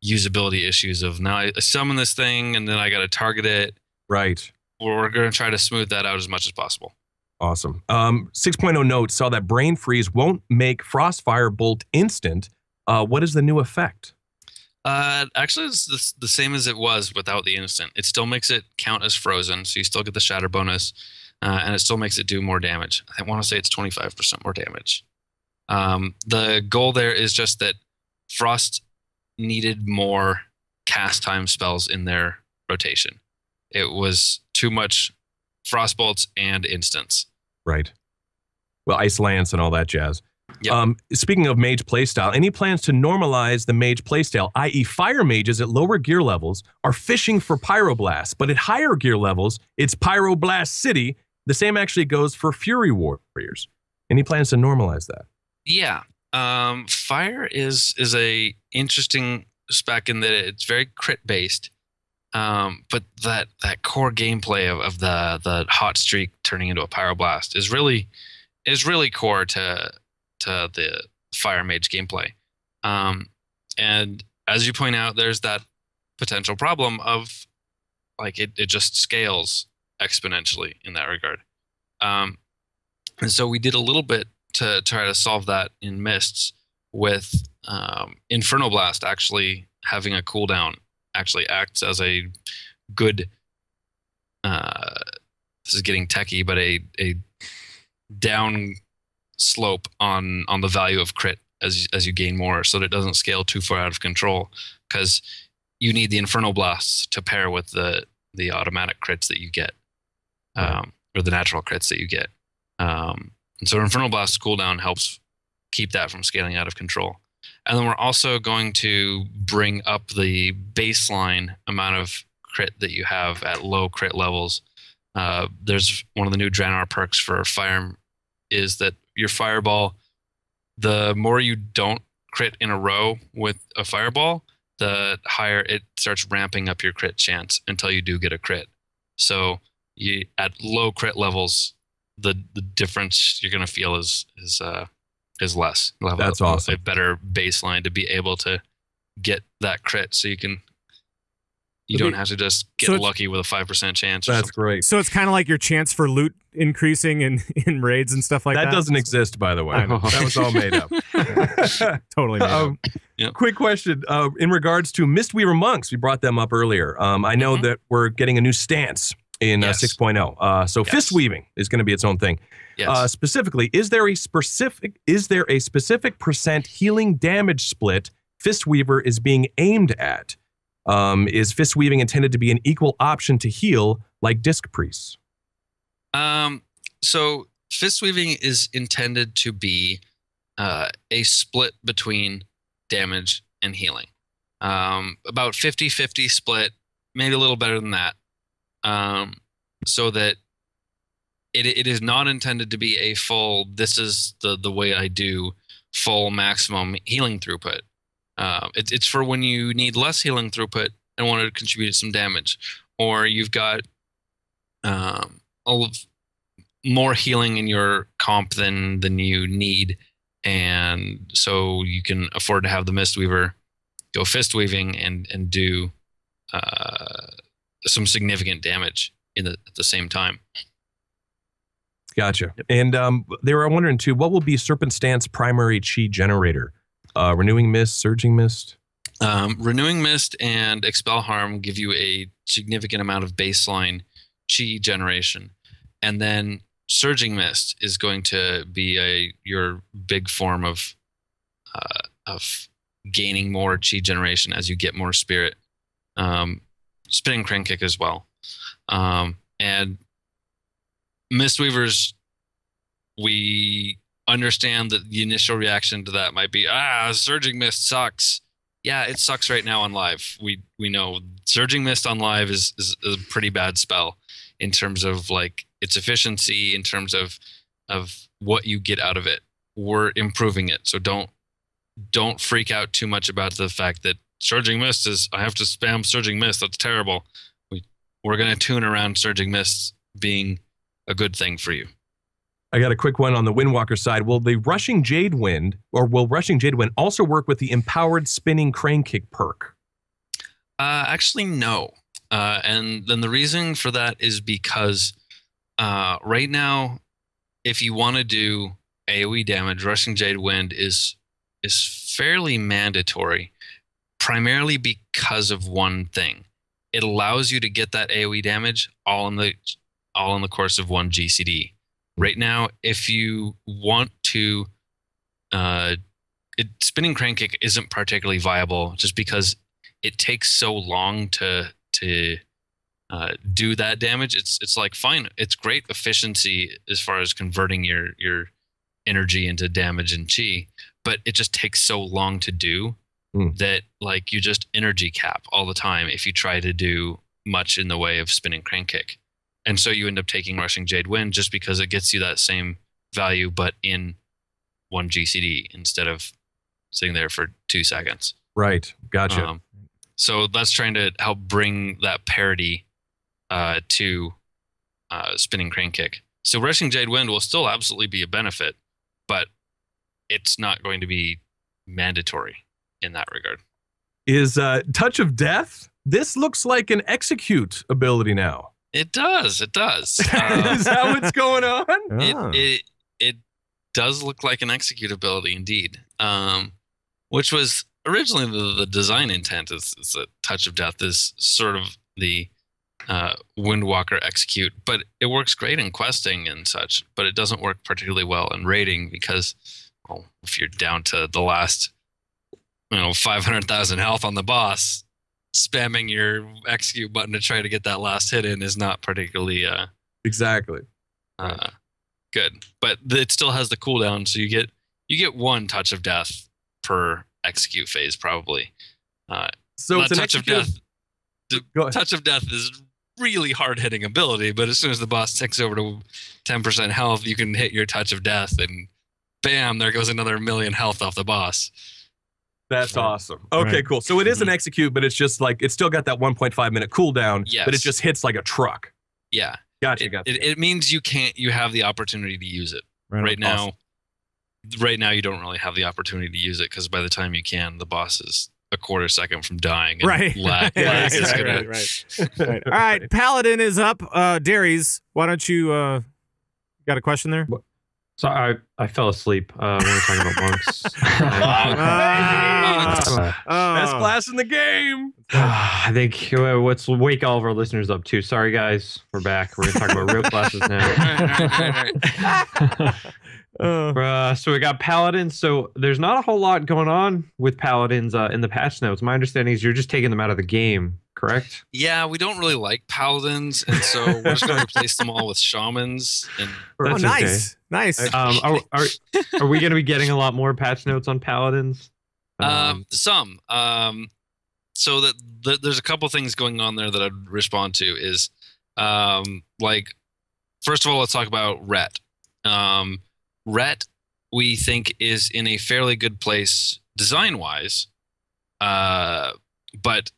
usability issues of now I summon this thing and then I got to target it. Right. We're going to try to smooth that out as much as possible. Awesome. 6.0 notes saw that Brain Freeze won't make Frostfire Bolt instant. What is the new effect? Actually, it's the same as it was without the instant. It still makes it count as frozen, so you still get the shatter bonus, and it still makes it do more damage. I want to say it's 25% more damage. The goal there is just that Frost needed more cast time spells in their rotation. It was too much Frostbolts and instants. Right. Well, Ice Lance and all that jazz. Yep. Speaking of mage playstyle, any plans to normalize the mage playstyle, i.e. fire mages at lower gear levels are fishing for Pyroblast, but at higher gear levels, it's Pyroblast City. The same actually goes for Fury Warriors. Any plans to normalize that? Yeah. Fire is a interesting spec in that it's very crit based. But that core gameplay of the hot streak turning into a pyroblast is really core to the fire mage gameplay. And as you point out, there's that potential problem of like it just scales exponentially in that regard. And so we did a little bit to try to solve that in Mists with Inferno Blast actually having a cooldown actually acts as a good this is getting techie, but a down slope on the value of crit as you gain more, so that it doesn't scale too far out of control, because you need the Inferno Blasts to pair with the automatic crits that you get, or the natural crits that you get. And so Inferno Blast cooldown helps keep that from scaling out of control. And then we're also going to bring up the baseline amount of crit that you have at low crit levels. There's one of the new Draenor perks for fire is that your fireball, the more you don't crit in a row with a fireball, the higher it starts ramping up your crit chance until you do get a crit. So you at low crit levels, the difference you're going to feel is less. You'll have That's awesome. A better baseline to be able to get that crit, so you don't have to just get lucky with a 5% chance. That's great. So it's kind of like your chance for loot increasing in raids and stuff like that. That doesn't exist, by the way. That was all made up. Totally made up. Yep. Quick question in regards to Mistweaver monks. We brought them up earlier. I know that we're getting a new stance in 6.0. So fist weaving is going to be its own thing. Yes. Specifically, is there a specific percent healing damage split Fistweaver is being aimed at? Is fist weaving intended to be an equal option to heal like disc priests? So fist weaving is intended to be a split between damage and healing. About 50-50 split, maybe a little better than that. So that it is not intended to be a full, this is the way I do full maximum healing throughout. It's for when you need less healing throughput and want to contribute some damage, or you've got more healing in your comp than you need, and so you can afford to have the Mistweaver go fist weaving and do some significant damage at the same time. Gotcha. Yep. And they were wondering too, what will be Serpent Stance primary chi generator? Renewing Mist, Surging Mist? Renewing Mist and Expel Harm give you a significant amount of baseline chi generation. And then Surging Mist is going to be your big form of gaining more chi generation as you get more spirit. Spinning Crane Kick as well. And Mistweavers, we understand that the initial reaction to that might be, Surging Mist sucks. Yeah, it sucks right now on live. We know Surging Mist on live is a pretty bad spell in terms of like its efficiency, in terms of what you get out of it. We're improving it, so don't freak out too much about the fact that Surging Mist I have to spam Surging Mist. That's terrible. We're going to tune around Surging Mist being a good thing for you. I got a quick one on the Windwalker side. Will Rushing Jade Wind also work with the Empowered Spinning Crane Kick perk? Actually, no. And then the reason for that is because right now, if you want to do AoE damage, Rushing Jade Wind is fairly mandatory, primarily because of one thing. It allows you to get that AoE damage all in the course of one GCD. Right now, if you want to, Spinning Crane Kick isn't particularly viable just because it takes so long to do that damage. It's like fine, it's great efficiency as far as converting your energy into damage and chi, but it just takes so long to do that like you just energy cap all the time if you try to do much in the way of Spinning Crane Kick. And so you end up taking Rushing Jade Wind just because it gets you that same value, but in one GCD instead of sitting there for 2 seconds. Right. Gotcha. So that's trying to help bring that parity to Spinning Crane Kick. So Rushing Jade Wind will still absolutely be a benefit, but it's not going to be mandatory in that regard. Is Touch of Death? This looks like an execute ability now. It does. It does. Is that what's going on? It does look like an execute ability indeed, which was originally the design intent. Is that Touch of Death is sort of the Windwalker execute, but it works great in questing and such, but it doesn't work particularly well in raiding because, well, if you're down to the last 500,000 health on the boss, spamming your execute button to try to get that last hit in is not particularly exactly good. But it still has the cooldown, so you get one Touch of Death per execute phase probably. So it's Touch of Death. Touch of Death is really hard hitting ability, but as soon as the boss ticks over to 10% health, you can hit your Touch of Death, and bam, there goes another 1,000,000 health off the boss. That's awesome. Okay, cool. So it is an execute, but it's just like, it's still got that 1.5 minute cooldown, but it just hits like a truck. Yeah. Gotcha. It means you have the opportunity to use it. Right now you don't really have the opportunity to use it because by the time you can, the boss is a quarter second from dying. And Right. Right. All right. Paladin is up. Darius, why don't you, got a question there? So I fell asleep when we were talking about monks. Best class in the game. I think let's wake all of our listeners up too. Sorry guys, we're back. We're gonna talk about real classes now. So we got paladins. So there's not a whole lot going on with paladins in the patch notes. My understanding is you're just taking them out of the game, correct? Yeah, we don't really like paladins, and so we're just going to replace them all with shamans. And nice, okay. Nice. Are we going to be getting a lot more patch notes on paladins? Some. So that there's a couple things going on there that I'd respond to is, like, first of all, let's talk about Ret. Ret, we think, is in a fairly good place design-wise, but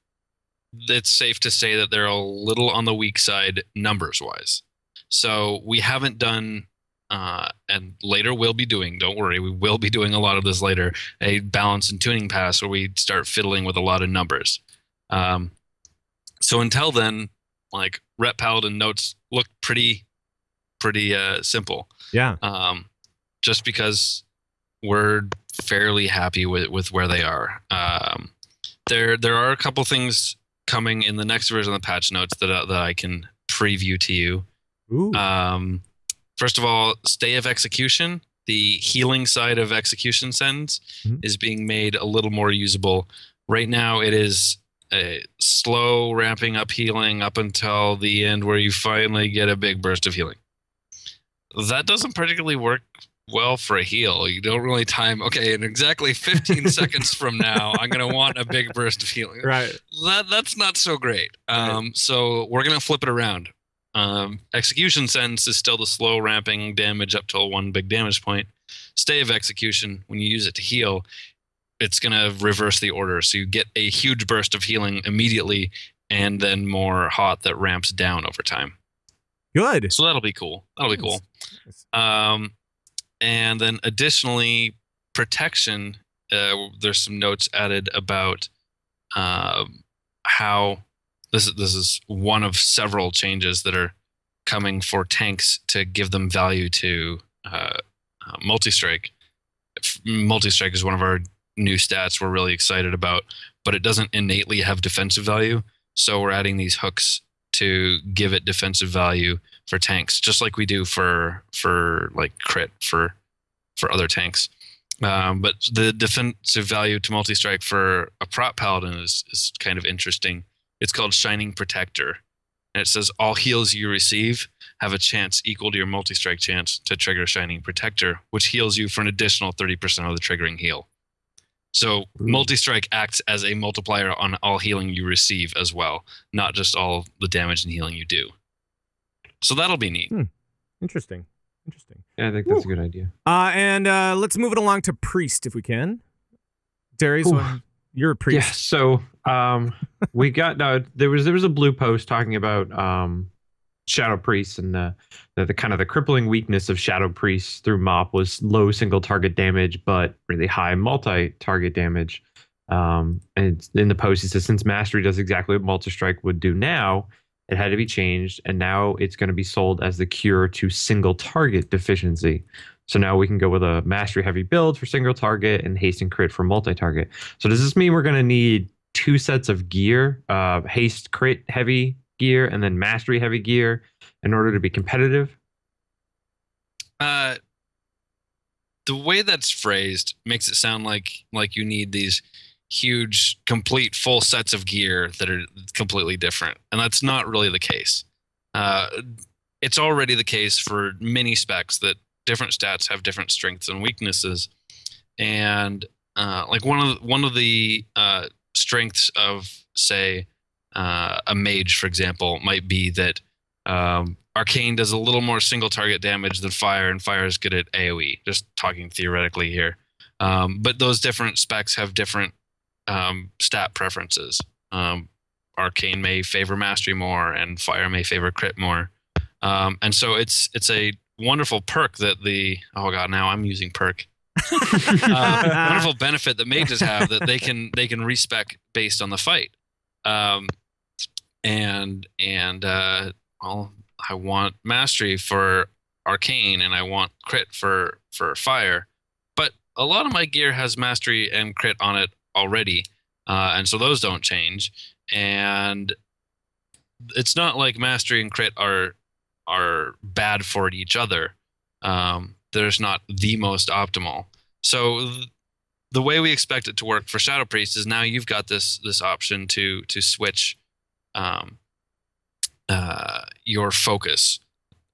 it's safe to say that they're a little on the weak side numbers-wise. So we haven't done, and later we'll be doing, don't worry, we will be doing a lot of this later, a balance and tuning pass where we start fiddling with a lot of numbers. So until then, like, Ret Paladin notes look pretty simple. Yeah. Just because we're fairly happy with where they are. There are a couple things coming in the next version of the patch notes that I can preview to you. Ooh. First of all, Stay of Execution, the healing side of Execution Sends, is being made a little more usable. Right now, it is a slow ramping up healing up until the end where you finally get a big burst of healing. That doesn't particularly work well for a heal. You don't really time, okay, in exactly 15 seconds from now, I'm going to want a big burst of healing. Right. That's not so great. So we're going to flip it around. Execution Sense is still the slow ramping damage up till one big damage point. Stay of Execution, when you use it to heal, it's going to reverse the order. So you get a huge burst of healing immediately, and then more hot that ramps down over time. Good. So that'll be cool. And then additionally, protection. There's some notes added about how this is one of several changes that are coming for tanks to give them value to multi-strike. Multi-strike is one of our new stats we're really excited about, but it doesn't innately have defensive value. So we're adding these hooks to give it defensive value for tanks, just like we do for like crit for other tanks. But the defensive value to multi-strike for a prop paladin is kind of interesting. It's called Shining Protector. And it says all heals you receive have a chance equal to your multi-strike chance to trigger Shining Protector, which heals you for an additional 30% of the triggering heal. So multi-strike acts as a multiplier on all healing you receive as well, not just all the damage and healing you do. So that'll be neat. Interesting. Yeah, I think that's a good idea. And let's move it along to Priest if we can. Darius, you're a priest. Yeah, so we got there was a blue post talking about Shadow Priests, and the kind of the crippling weakness of Shadow Priests through MOP was low single target damage, but really high multi-target damage. And in the post, he says since Mastery does exactly what Multi-Strike would do now, it had to be changed, and now it's going to be sold as the cure to single target deficiency. So now we can go with a Mastery heavy build for single target and haste and crit for multi-target. So does this mean we're going to need 2 sets of gear, haste crit heavy gear and then Mastery heavy gear in order to be competitive? The way that's phrased makes it sound like you need these huge, complete, full sets of gear that are completely different, and that's not really the case. It's already the case for many specs that different stats have different strengths and weaknesses, and like one of the strengths of, say, a mage, for example, might be that Arcane does a little more single target damage than Fire, and Fire is good at AoE. Just talking theoretically here, but those different specs have different stat preferences. Arcane may favor Mastery more, and Fire may favor crit more, and so it's a wonderful perk that now I'm using perk. Wonderful benefit that mages have, that they can respec based on the fight. Well, I want Mastery for Arcane, and I want crit for Fire, but a lot of my gear has Mastery and crit on it already, and so those don't change. And it's not like Mastery and crit are bad for each other. There's not the most optimal. So the way we expect it to work for Shadow Priest is now you've got this option to switch your focus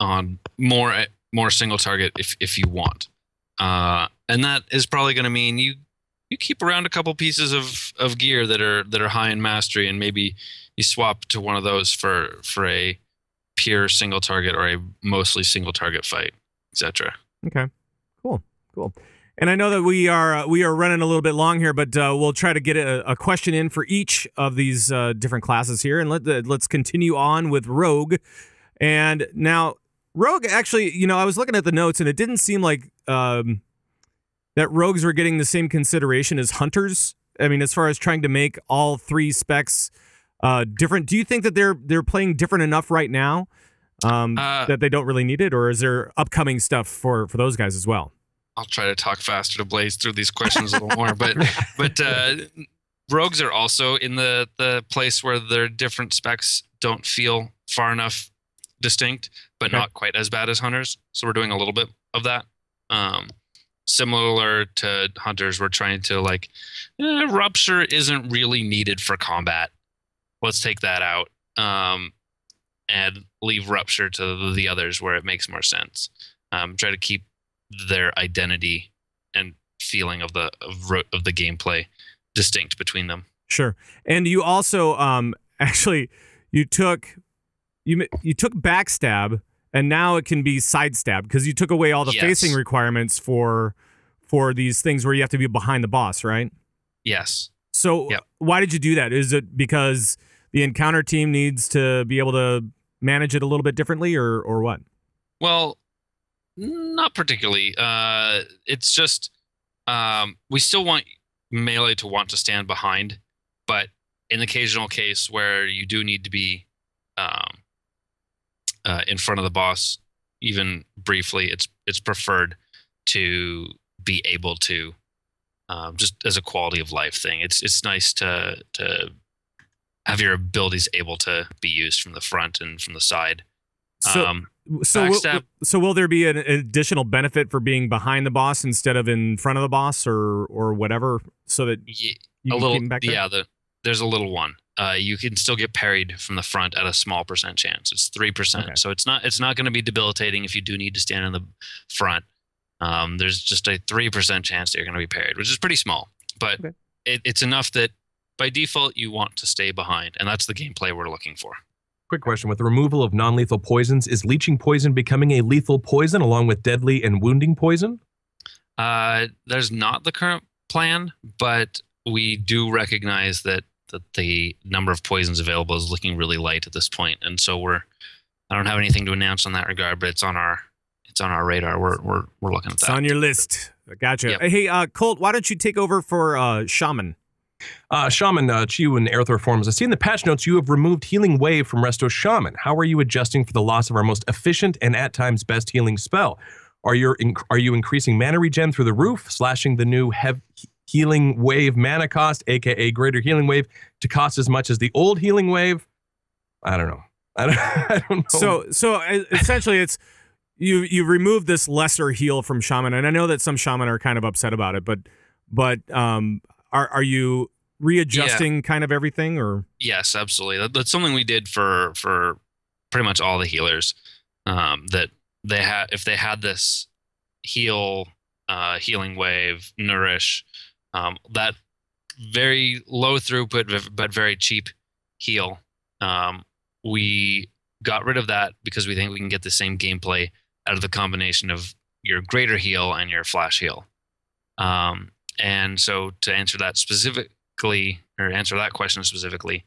on more single target if you want, and that is probably going to mean you keep around a couple pieces of gear that are high in Mastery, and maybe you swap to one of those for a pure single target or a mostly single target fight, etc. Okay, cool. And I know that we are running a little bit long here, but we'll try to get a question in for each of these different classes here, and let's continue on with Rogue. And now Rogue, actually, I was looking at the notes, and it didn't seem like that Rogues were getting the same consideration as Hunters. I mean, as far as trying to make all 3 specs different, do you think that they're playing different enough right now that they don't really need it, or is there upcoming stuff for those guys as well? I'll try to talk faster to blaze through these questions a little more, but Rogues are also in the place where their different specs don't feel far enough distinct, but not quite as bad as Hunters. So we're doing a little bit of that. Similar to Hunters, we're trying to Rupture isn't really needed for combat. Let's take that out and leave Rupture to the others where it makes more sense. Try to keep their identity and feeling of the gameplay distinct between them. Sure. And you also actually you took backstab, and now it can be sidestab because you took away all the facing requirements for these things where you have to be behind the boss, right? Yes. So Yep. why did you do that? Is it because the encounter team needs to be able to manage it a little bit differently, or what? Well, not particularly. It's just we still want melee to want to stand behind, but in the occasional case where you do need to be in front of the boss, even briefly, it's preferred to be able to just as a quality of life thing. It's nice to have your abilities able to be used from the front and from the side. So Backstab. So will there be an additional benefit for being behind the boss instead of in front of the boss, or whatever, so that you can keep him back there? There's a little one. You can still get parried from the front at a small percent chance. It's 3%, Okay. so it's not going to be debilitating if you do need to stand in the front. There's just a 3% chance that you're going to be parried, which is pretty small, but Okay. it's enough that by default you want to stay behind, and that's the gameplay we're looking for. Quick question. With the removal of non-lethal poisons, is leeching poison becoming a lethal poison along with deadly and wounding poison? There's not the current plan, but we do recognize that the number of poisons available is looking really light at this point, and so I don't have anything to announce on that regard, but it's on our radar. We're looking at that. It's on your list. Gotcha. Yep. Hey, Colt, why don't you take over for Shaman? Shaman, Chiu and Aerthor forms. I see in the patch notes you have removed Healing Wave from Resto Shaman. How are you adjusting for the loss of our most efficient and at times best healing spell? Are you increasing mana regen through the roof, slashing the new Healing Wave mana cost, aka Greater Healing Wave, to cost as much as the old Healing Wave? I don't know. I don't know. So essentially, it's you removed this lesser heal from Shaman, and I know that some Shaman are kind of upset about it, but are you readjusting kind of everything, or? Yes, absolutely. That's something we did for pretty much all the healers. That they had, if they had this healing wave, nourish, that very low throughput but very cheap heal. We got rid of that because we think we can get the same gameplay out of the combination of your greater heal and your flash heal. And so to answer that question specifically,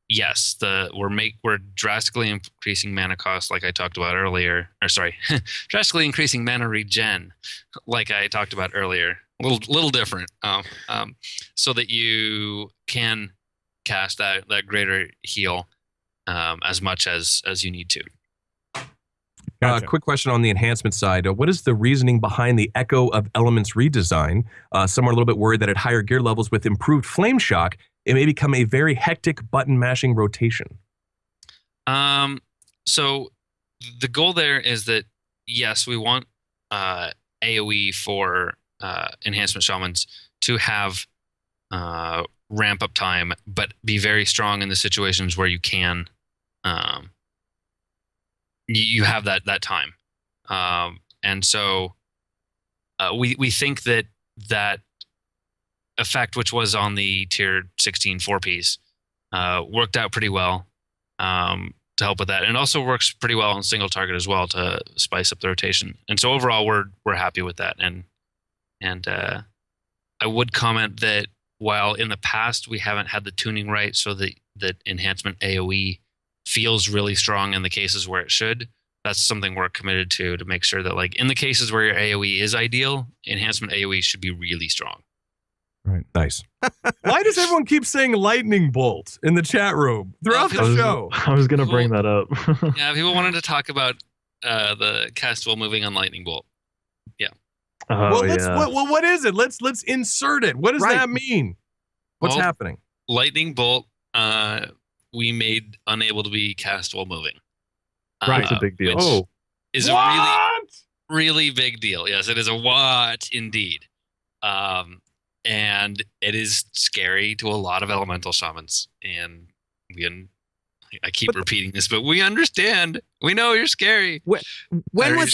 yes, we're drastically increasing mana cost, like I talked about earlier. Or sorry, drastically increasing mana regen, like I talked about earlier. A little different, so that you can cast that greater heal as much as you need to. Gotcha. Quick question on the enhancement side. What is the reasoning behind the Echo of Elements redesign? Some are a little bit worried that at higher gear levels with improved flame shock, it may become a very hectic button mashing rotation. So the goal there is that, yes, we want AoE for enhancement shamans to have ramp up time, but be very strong in the situations where you can you have that time. And so we think that effect, which was on the tier 16 4-piece, worked out pretty well to help with that. And it also works pretty well on single target as well to spice up the rotation. And so overall, we're happy with that. And I would comment that while in the past we haven't had the tuning right so that enhancement AoE feels really strong in the cases where it should, that's something we're committed to make sure that, like, in the cases where your AoE is ideal, enhancement AoE should be really strong. Right. Nice. Why does everyone keep saying lightning bolt in the chat room throughout the show? I was going to bring that up. Yeah, people wanted to talk about the cast while moving on lightning bolt. Yeah. Oh, what is it? Let's insert it. What does that mean? What's happening? Lightning bolt, we made unable to be cast while moving. Right. It's a big deal. Which is a really, really big deal. Yes, it is a what indeed. And it is scary to a lot of elemental shamans. And I keep repeating this, but we understand. We know you're scary. When was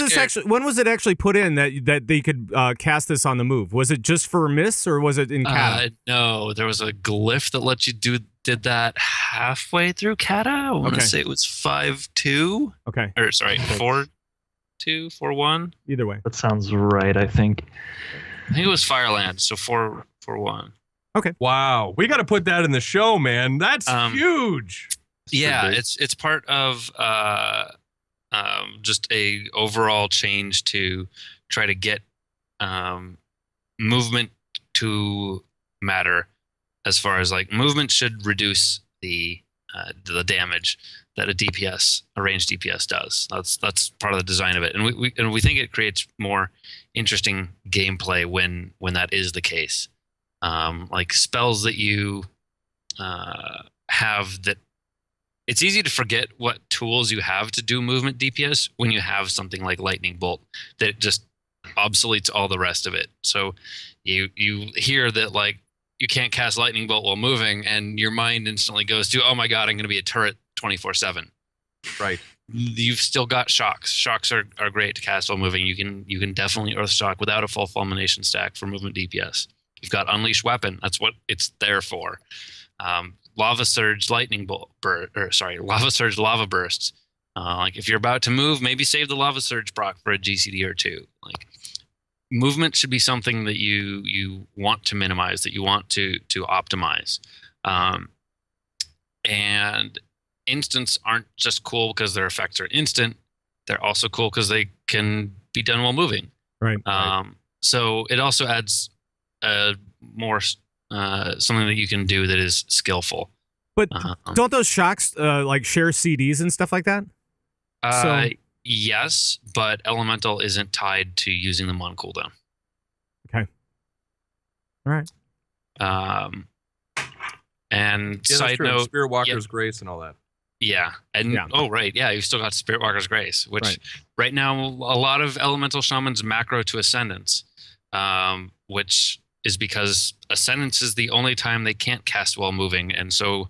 it actually put in that they could cast this on the move? Was it just for myths, or was it in Kata? No, there was a glyph that let you did that halfway through Kata. I want to say it was 5-2. Okay. Or sorry, 4-2, 4-1. Either way. That sounds right, I think. I think it was Fireland, so 4-1. Okay. Wow. We got to put that in the show, man. That's huge. Yeah, it's part of just a overall change to try to get movement to matter. As far as like movement should reduce the damage that a ranged DPS does. That's part of the design of it, and we think it creates more interesting gameplay when that is the case. Like spells that you have that. It's easy to forget what tools you have to do movement DPS when you have something like Lightning Bolt that just obsoletes all the rest of it. So you hear that like you can't cast Lightning Bolt while moving, and your mind instantly goes to, oh my god, I'm going to be a turret 24/7. Right. You've still got shocks. Shocks are great to cast while moving. You can definitely Earth Shock without a full fulmination stack for movement DPS. You've got Unleash Weapon. That's what it's there for. Lava Surge Lava Surge Lava Bursts. Like if you're about to move, maybe save the Lava Surge proc for a GCD or two. Like movement should be something that you want to minimize, that you want to optimize. And instants aren't just cool because their effects are instant. They're also cool because they can be done while moving. Right. So it also adds more something that you can do that is skillful. But don't those shocks like share CDs and stuff like that? Yes, but Elemental isn't tied to using them on cooldown. Okay. All right. And side note, Spirit Walker's Grace and all that. Yeah. And oh right, yeah, you've still got Spirit Walker's Grace, which right now a lot of Elemental Shamans macro to Ascendance, which is because Ascendance is the only time they can't cast while moving, and so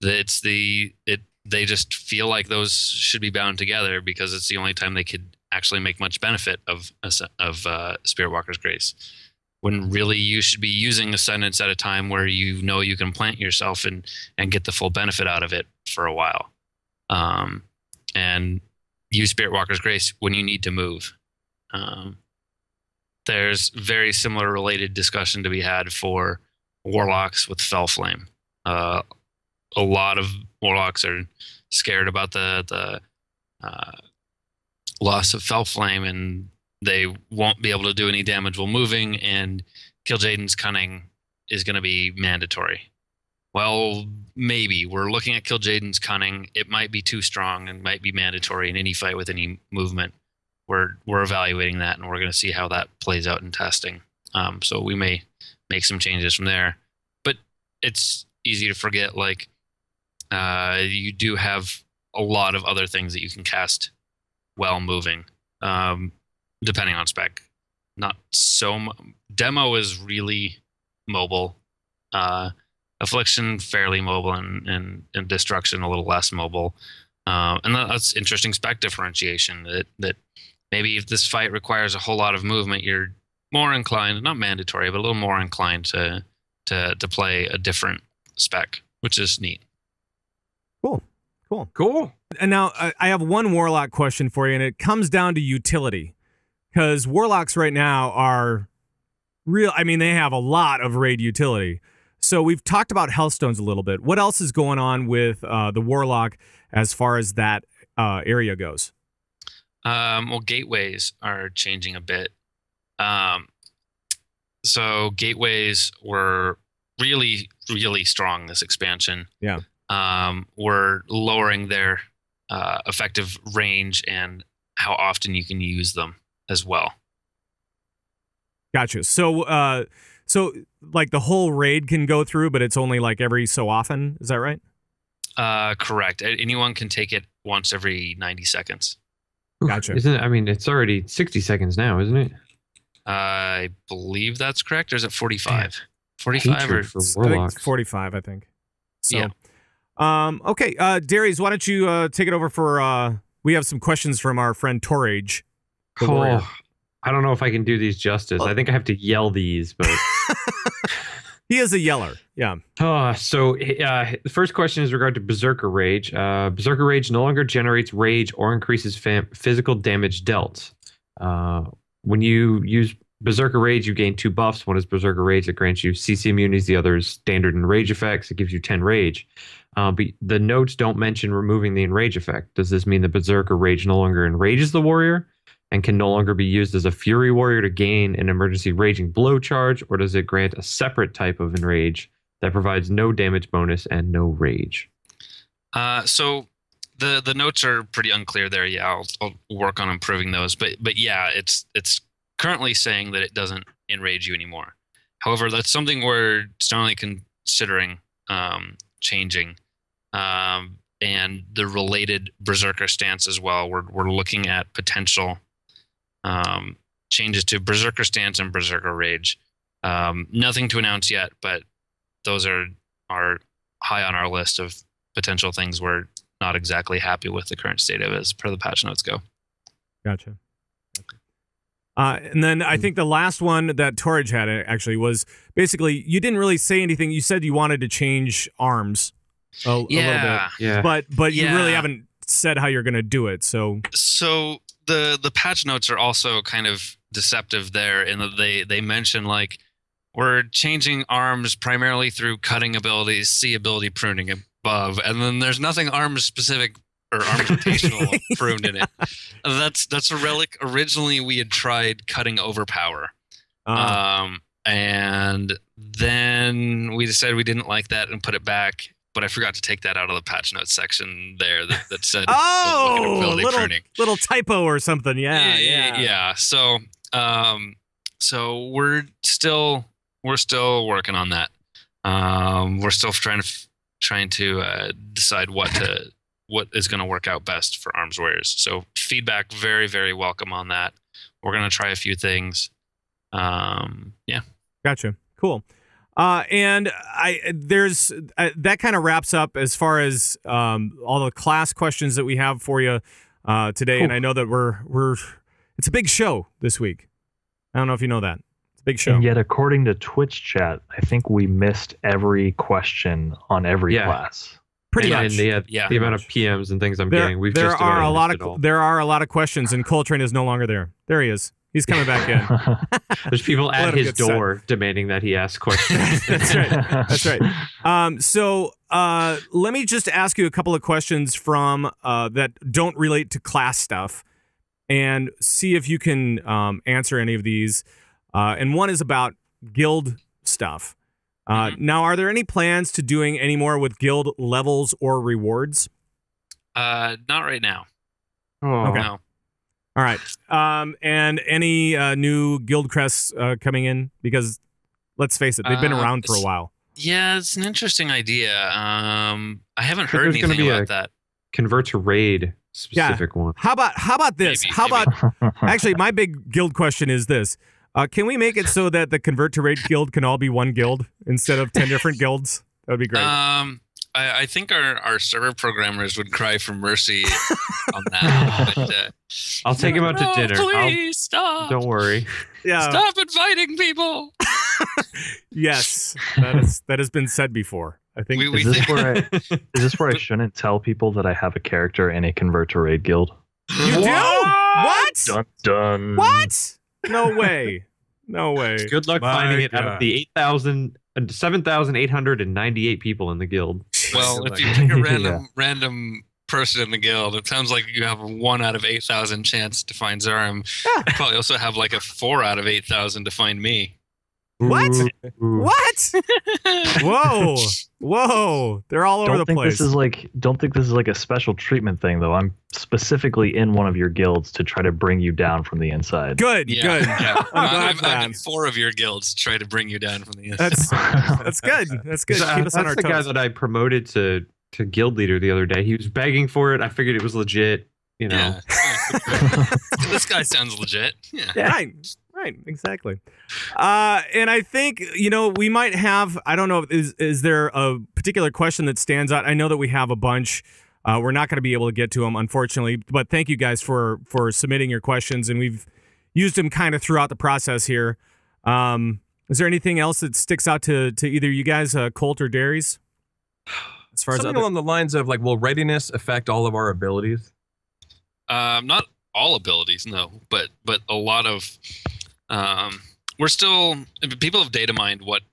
they just feel like those should be bound together because it's the only time they could actually make much benefit of Spirit Walker's Grace. When really you should be using Ascendance at a time where you know you can plant yourself and get the full benefit out of it for a while. And use Spirit Walker's Grace when you need to move. There's very similar related discussion to be had for Warlocks with Fell Flame. A lot of Warlocks are scared about the loss of Fell Flame, and they won't be able to do any damage while moving, and Kil'jaeden's Cunning is going to be mandatory. Well, maybe. We're looking at Kil'jaeden's Cunning. It might be too strong and might be mandatory in any fight with any movement. We're evaluating that, and we're going to see how that plays out in testing. So we may make some changes from there. But it's easy to forget, like, you do have a lot of other things that you can cast while moving. Depending on spec. Not so Demo is really mobile. Affliction fairly mobile, and Destruction a little less mobile. And that's interesting spec differentiation that maybe if this fight requires a whole lot of movement, you're more inclined, not mandatory, but a little more inclined to play a different spec, which is neat. Cool. And now I have one Warlock question for you, and it comes down to utility. Because Warlocks right now are real. I mean, they have a lot of raid utility. So we've talked about Hellstones a little bit. What else is going on with the Warlock as far as that area goes? Well, gateways are changing a bit. So gateways were really, really strong this expansion. Yeah. We're lowering their effective range and how often you can use them as well. Gotcha. So, like the whole raid can go through, but it's only like every so often. Is that right? Correct. Anyone can take it once every 90 seconds. Gotcha. Isn't it? I mean, it's already 60 seconds now, isn't it? I believe that's correct. Or is it 45? 45 45 for I think Warlocks. it's 45, I think. So, yeah. Okay, Darius, why don't you take it over for? We have some questions from our friend Torage. Oh, I don't know if I can do these justice. I think I have to yell these, but he is a yeller. Yeah. So the first question is regard to Berserker Rage. Berserker Rage no longer generates rage or increases physical damage dealt. When you use Berserker Rage, you gain 2 buffs. One is Berserker Rage that grants you CC immunities. The other is standard enrage effects. It gives you 10 rage. But the notes don't mention removing the enrage effect. Does this mean the Berserker Rage no longer enrages the warrior and can no longer be used as a Fury warrior to gain an emergency raging blow charge, or does it grant a separate type of enrage that provides no damage bonus and no rage? So the notes are pretty unclear there. Yeah, I'll work on improving those. But yeah, it's currently saying that it doesn't enrage you anymore. However, that's something we're strongly considering changing. And the related Berserker stance as well. We're looking at potential changes to Berserker stance and Berserker Rage. Nothing to announce yet, but those are high on our list of potential things we're not exactly happy with the current state of as per the patch notes go. Gotcha. And then I think the last one that Torage had actually was basically you didn't really say anything. You said you wanted to change arms a little bit, Yeah. but you really haven't said how you're going to do it. So the patch notes are also kind of deceptive there in that they mention like we're changing arms primarily through cutting abilities, C ability pruning above, and then there's nothing arms specific or arms rotational pruned in it. That's a relic. Originally, we had tried cutting overpower, and then we decided we didn't like that and put it back. But I forgot to take that out of the patch notes section there that said little typo or something. Yeah. So we're still working on that. We're still trying to decide what is going to work out best for arms warriors. So feedback very, very welcome on that. We're going to try a few things. Gotcha. Cool. And there's that kind of wraps up as far as all the class questions that we have for you today. Cool. And I know that it's a big show this week. I don't know if you know that. It's a big show. And yet, according to Twitch chat, I think we missed every question on every class. Pretty much. And the amount of PMs and things I'm getting, there are a lot of questions, and Coltrane is no longer there. There he is. He's coming back in. There's people at his door demanding that he ask questions. That's right. That's right. So let me just ask you a couple of questions from that don't relate to class stuff, and see if you can answer any of these. And one is about guild stuff. Now, are there any plans to doing any more with guild levels or rewards? Not right now. Oh, okay. No. All right. And any new guild crests coming in? Because let's face it, they've been around for a while. Yeah, it's an interesting idea. I haven't heard anything about that. Convert to raid specific one. How about this? Actually, my big guild question is this. Can we make it so that the Convert to Raid guild can all be one guild instead of 10 different guilds? That would be great. I think our server programmers would cry for mercy on that. But, I'll take him out to dinner. Please stop. Don't worry. Yeah. Stop inviting people. Yes, that has been said before. I think. Is this where I shouldn't tell people that I have a character in a Convert to Raid guild? You do? What? Dun dun. What? No way. No way. Good luck finding it out of the 7,898 people in the guild. Well, if you pick a random person in the guild, it sounds like you have a 1 out of 8,000 chance to find Zarhym. You probably also have like a 4 out of 8,000 to find me. What? What? Whoa! They're all over the place. Don't think this is like a special treatment thing, though. I'm specifically in one of your guilds to try to bring you down from the inside. Good. Yeah. I'm in 4 of your guilds to try to bring you down from the inside. That's good. That's good. Keep us on our toes. That's the guy that I promoted to guild leader the other day. He was begging for it. I figured it was legit. You know. Yeah. This guy sounds legit. Yeah. Right, exactly. And I think, we might have, I don't know, is there a particular question that stands out? I know that we have a bunch. We're not going to be able to get to them, unfortunately, but thank you guys for submitting your questions, and we've used them kind of throughout the process here. Is there anything else that sticks out to either you guys, Colt or Darius? As far something along the lines of, like, will readiness affect all of our abilities? Not all abilities, no, but a lot of still people have data mined what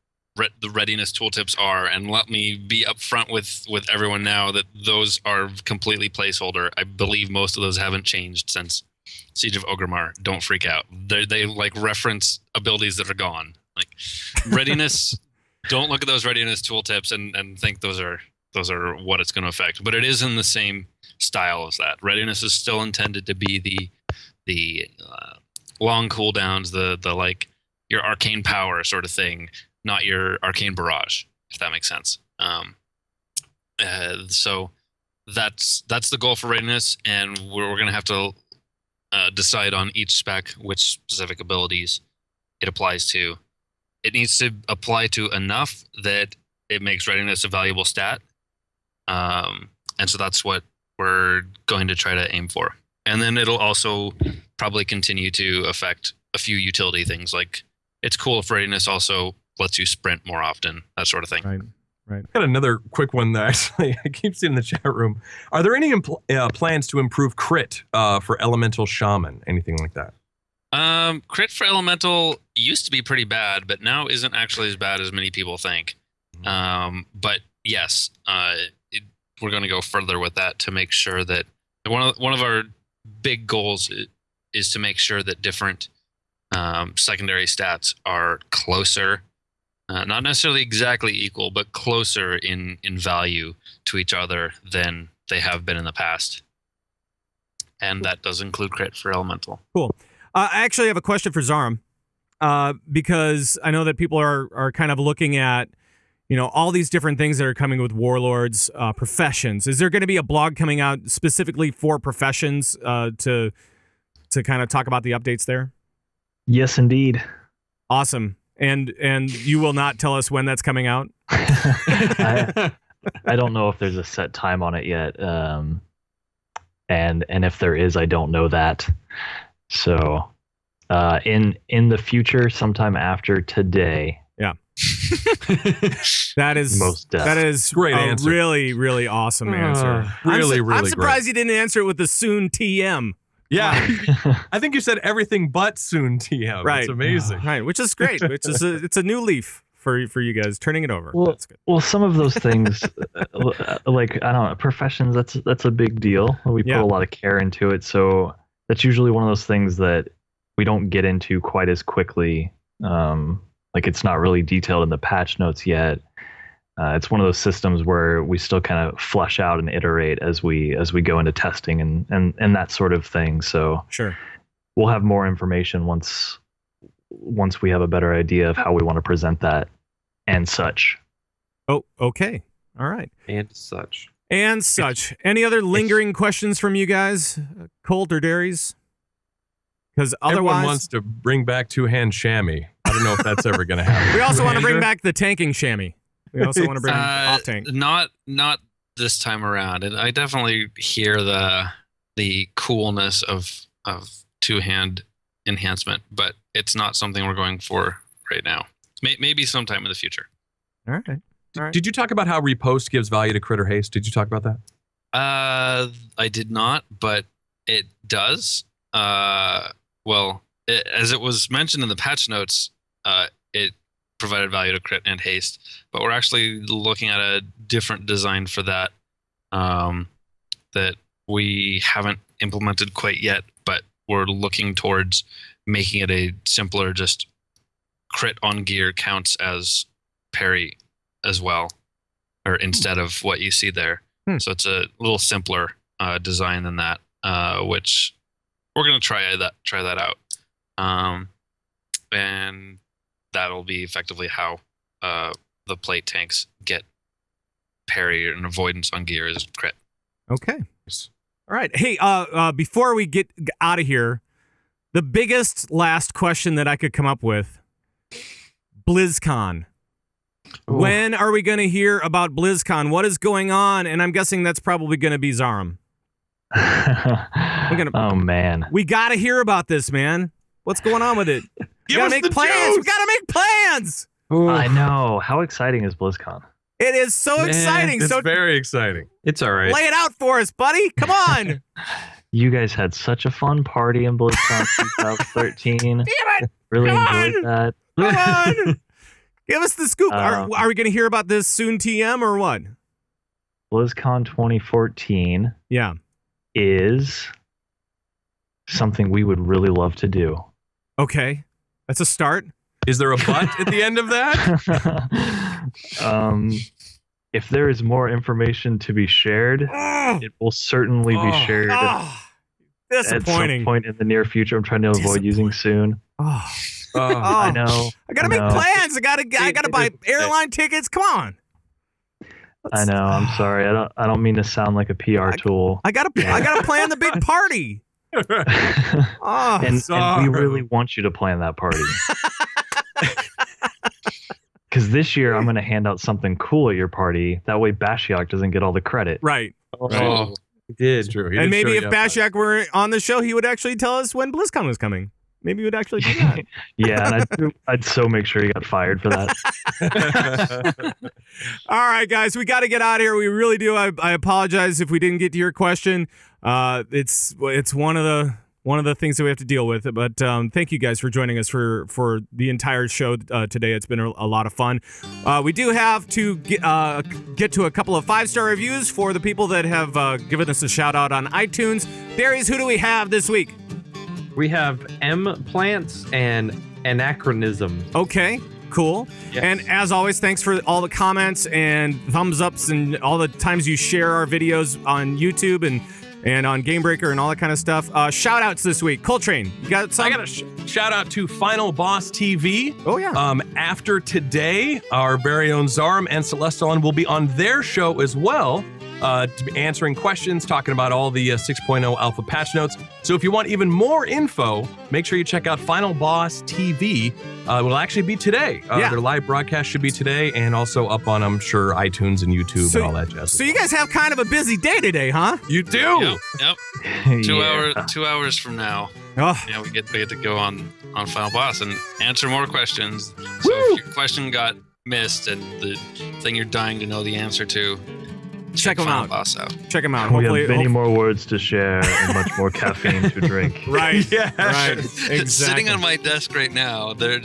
the readiness tooltips are, and let me be upfront with everyone now that those are completely placeholder. I believe most of those haven't changed since Siege of Orgrimmar. Don't freak out. They like reference abilities that are gone. Like readiness. Don't look at those readiness tooltips and think those are what it's going to affect. But it is in the same style as that. Readiness is still intended to be the long cooldowns, the like your arcane power sort of thing, not your arcane barrage, if that makes sense. So that's the goal for readiness, and we're going to have to decide on each spec which specific abilities it applies to. It needs to apply to enough that it makes readiness a valuable stat. And so that's what we're going to try to aim for. And then it'll also probably continue to affect a few utility things. Like it's cool if readiness also lets you sprint more often, that sort of thing. Right. I've got another quick one that actually I keep seeing in the chat room. Are there any plans to improve crit for Elemental Shaman? Anything like that? Crit for Elemental used to be pretty bad, but now isn't actually as bad as many people think. But yes, we're going to go further with that to make sure that one of our big goals is to make sure that different secondary stats are closer, not necessarily exactly equal, but closer in value to each other than they have been in the past. And that does include crit for Elemental. Cool. I actually have a question for Zarhym, because I know that people are kind of looking at, all these different things that are coming with Warlords, professions. Is there going to be a blog coming out specifically for professions to kind of talk about the updates there? Yes, indeed. Awesome. And you will not tell us when that's coming out? I don't know if there's a set time on it yet. And if there is, I don't know that. So in the future, sometime after today. Yeah. That is great answer. Really, really awesome answer. I'm surprised great. you didn't answer it with the soon TM. Yeah. I think you said everything but soon TM. Right. It's amazing. Right, which is great. It's a new leaf for you guys, turning it over. Well, that's good. Well, some of those things, like, I don't know, professions, that's a big deal. We put a lot of care into it. So that's usually one of those things that we don't get into quite as quickly. Like it's not really detailed in the patch notes yet. It's one of those systems where we still kind of flesh out and iterate as we go into testing and that sort of thing. So sure, we'll have more information once we have a better idea of how we want to present that and such. Oh, okay. All right. And such. Any other lingering questions from you guys, Colt or Darius? Because otherwise, everyone wants to bring back two-hand chamois. I don't know if that's ever going to happen. We also want to bring back the tanking chamois. We also want to bring off tank. Not this time around. And I definitely hear the coolness of two-hand enhancement, but it's not something we're going for right now. Maybe sometime in the future. All right. Did you talk about how repost gives value to crit or haste? Did you talk about that? I did not, but it does. As it was mentioned in the patch notes, it provided value to crit and haste, but we're actually looking at a different design for that that we haven't implemented quite yet, but we're looking towards making it a simpler, just crit on gear counts as parry as well, or instead of what you see there. So it's a little simpler design than that, which we're going to try that out. And that'll be effectively how the plate tanks get parry and avoidance on gear is crit. Okay. All right. Hey, before we get out of here, the biggest last question that I could come up with, BlizzCon. Ooh. When are we going to hear about BlizzCon? What is going on? And I'm guessing that's probably going to be Zarhym. Oh, man. We got to hear about this, man. What's going on with it? We got to make plans. We got to make plans. Ooh. I know. How exciting is BlizzCon? It is so exciting. It's very exciting. It's all right. Lay it out for us, buddy. Come on. You guys had such a fun party in BlizzCon 2013. Damn it! Really enjoyed that. Come on! Give us the scoop. Are we going to hear about this soon, TM, or what? BlizzCon 2014 is something we would really love to do. Okay. That's a start. Is there a but at the end of that? If there is more information to be shared, it will certainly be shared at some point in the near future. I'm trying to avoid using soon. I know. I gotta make plans. I gotta buy airline tickets. Come on. I know. I'm sorry. I don't mean to sound like a PR tool. I gotta plan the big party. And we really want you to plan that party. Because this year I'm going to hand out something cool at your party. That way Bashiok doesn't get all the credit. Right. He did. It's true. And maybe if Bashiok were on the show, he would actually tell us when BlizzCon was coming. Maybe he would actually do that. Yeah, and I'd so make sure he got fired for that. All right, guys, we got to get out of here. We really do. I apologize if we didn't get to your question. It's one of the things that we have to deal with. But thank you guys for joining us for the entire show today. It's been a lot of fun. We do have to get to a couple of 5-star reviews for the people that have given us a shout out on iTunes. Darius, who do we have this week? We have M Plants and Anachronism. Okay, cool. Yes. And as always, thanks for all the comments and thumbs ups and all the times you share our videos on YouTube and on Gamebreaker and all that kind of stuff. Shout outs this week. Coltrane, you got some? I got a shout out to Final Boss TV. Oh, yeah. After today, our very own Zarhym and Celestalon will be on their show as well, to be answering questions, talking about all the 6.0 alpha patch notes. So if you want even more info, make sure you check out Final Boss TV. It will actually be today. Their live broadcast should be today and also up on, I'm sure, iTunes and YouTube and all that jazz. So you guys have kind of a busy day today, huh? You do? Yep. 2 hours from now. Yeah, we get to go on Final Boss and answer more questions. So if your question got missed and the thing you're dying to know the answer to, check them out. Boss out. Check them out. We have many more words to share and much more caffeine to drink. Right. Yeah. Right. Exactly. Sitting on my desk right now, there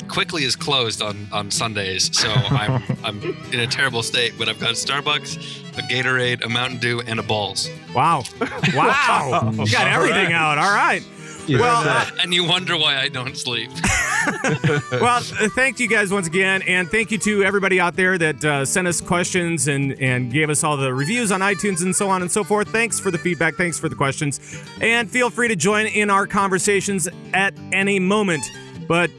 Quickly is closed on Sundays, so I'm in a terrible state. But I've got Starbucks, a Gatorade, a Mountain Dew, and a Balls. Wow. You got everything out. All right. Well, and you wonder why I don't sleep. Well, thank you guys once again, and thank you to everybody out there that sent us questions and gave us all the reviews on iTunes and so on and so forth. Thanks for the feedback. Thanks for the questions. And feel free to join in our conversations at any moment. But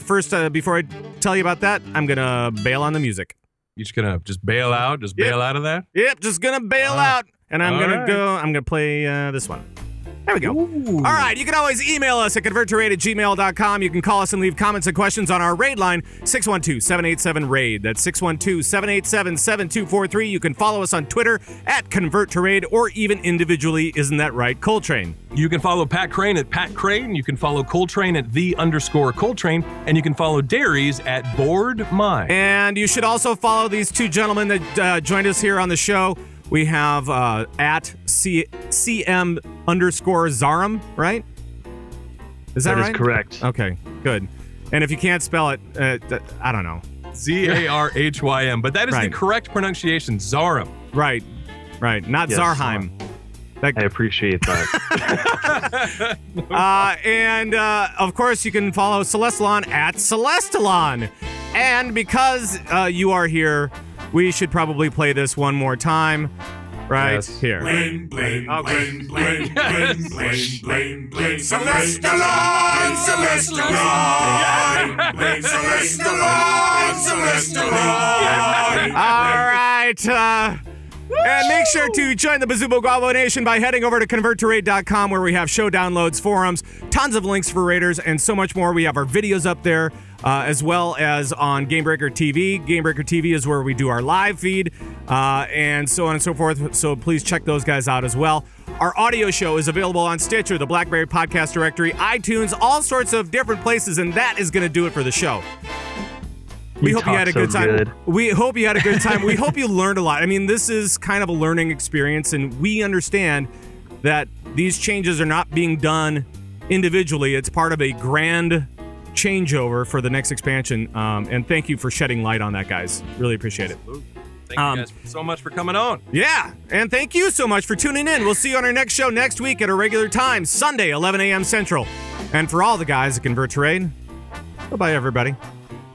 first, before I tell you about that, I'm going to bail on the music. You're just going to bail out? Just bail out of that? Yep, just going to bail out. And I'm going to play this one. There we go. Ooh. All right. You can always email us at converttoraid@gmail.com. You can call us and leave comments and questions on our raid line, 612-787-RAID. That's 612-787-7243. You can follow us on Twitter at converttoraid or even individually. Isn't that right, Coltrane? You can follow Pat Crane at Pat Crane. You can follow Coltrane at _Coltrane. And you can follow Darius at BoardMy. And you should also follow these two gentlemen that joined us here on the show. We have at CM_Zarhym, right? Is that right? That is correct. Okay, good. And if you can't spell it, I don't know. Zarhym. But that is the correct pronunciation, Zarhym. Right. Not yes, Zarhym. I appreciate that. And of course, you can follow Celestalon at Celestalon. And because you are here, we should probably play this one more time. Right here. Bling, bling, bling, bling, bling, bling, bling, bling. Celestalon, Celestalon. Bling, Celestalon, Celestalon. All right. And make sure to join the Bazubo Guavo Nation by heading over to converttoraid.com, where we have show downloads, forums, tons of links for raiders, and so much more. We have our videos up there, as well as on Gamebreaker TV. Gamebreaker TV is where we do our live feed, and so on and so forth. So please check those guys out as well. Our audio show is available on Stitcher, the BlackBerry Podcast Directory, iTunes, all sorts of different places, and that is going to do it for the show. We hope you had a good time. We hope you had a good time. We hope you learned a lot. I mean, this is kind of a learning experience, and we understand that these changes are not being done individually. It's part of a grand changeover for the next expansion. And thank you for shedding light on that, guys. Really appreciate it. Thank you guys so much for coming on. Yeah, and thank you so much for tuning in. We'll see you on our next show next week at a regular time, Sunday, 11 a.m. Central. And for all the guys that convert to raid, bye-bye, everybody.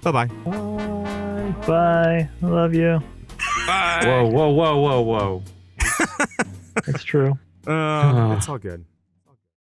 Bye-bye. Bye. Bye. I love you. Bye. Whoa. It's true. It's all good.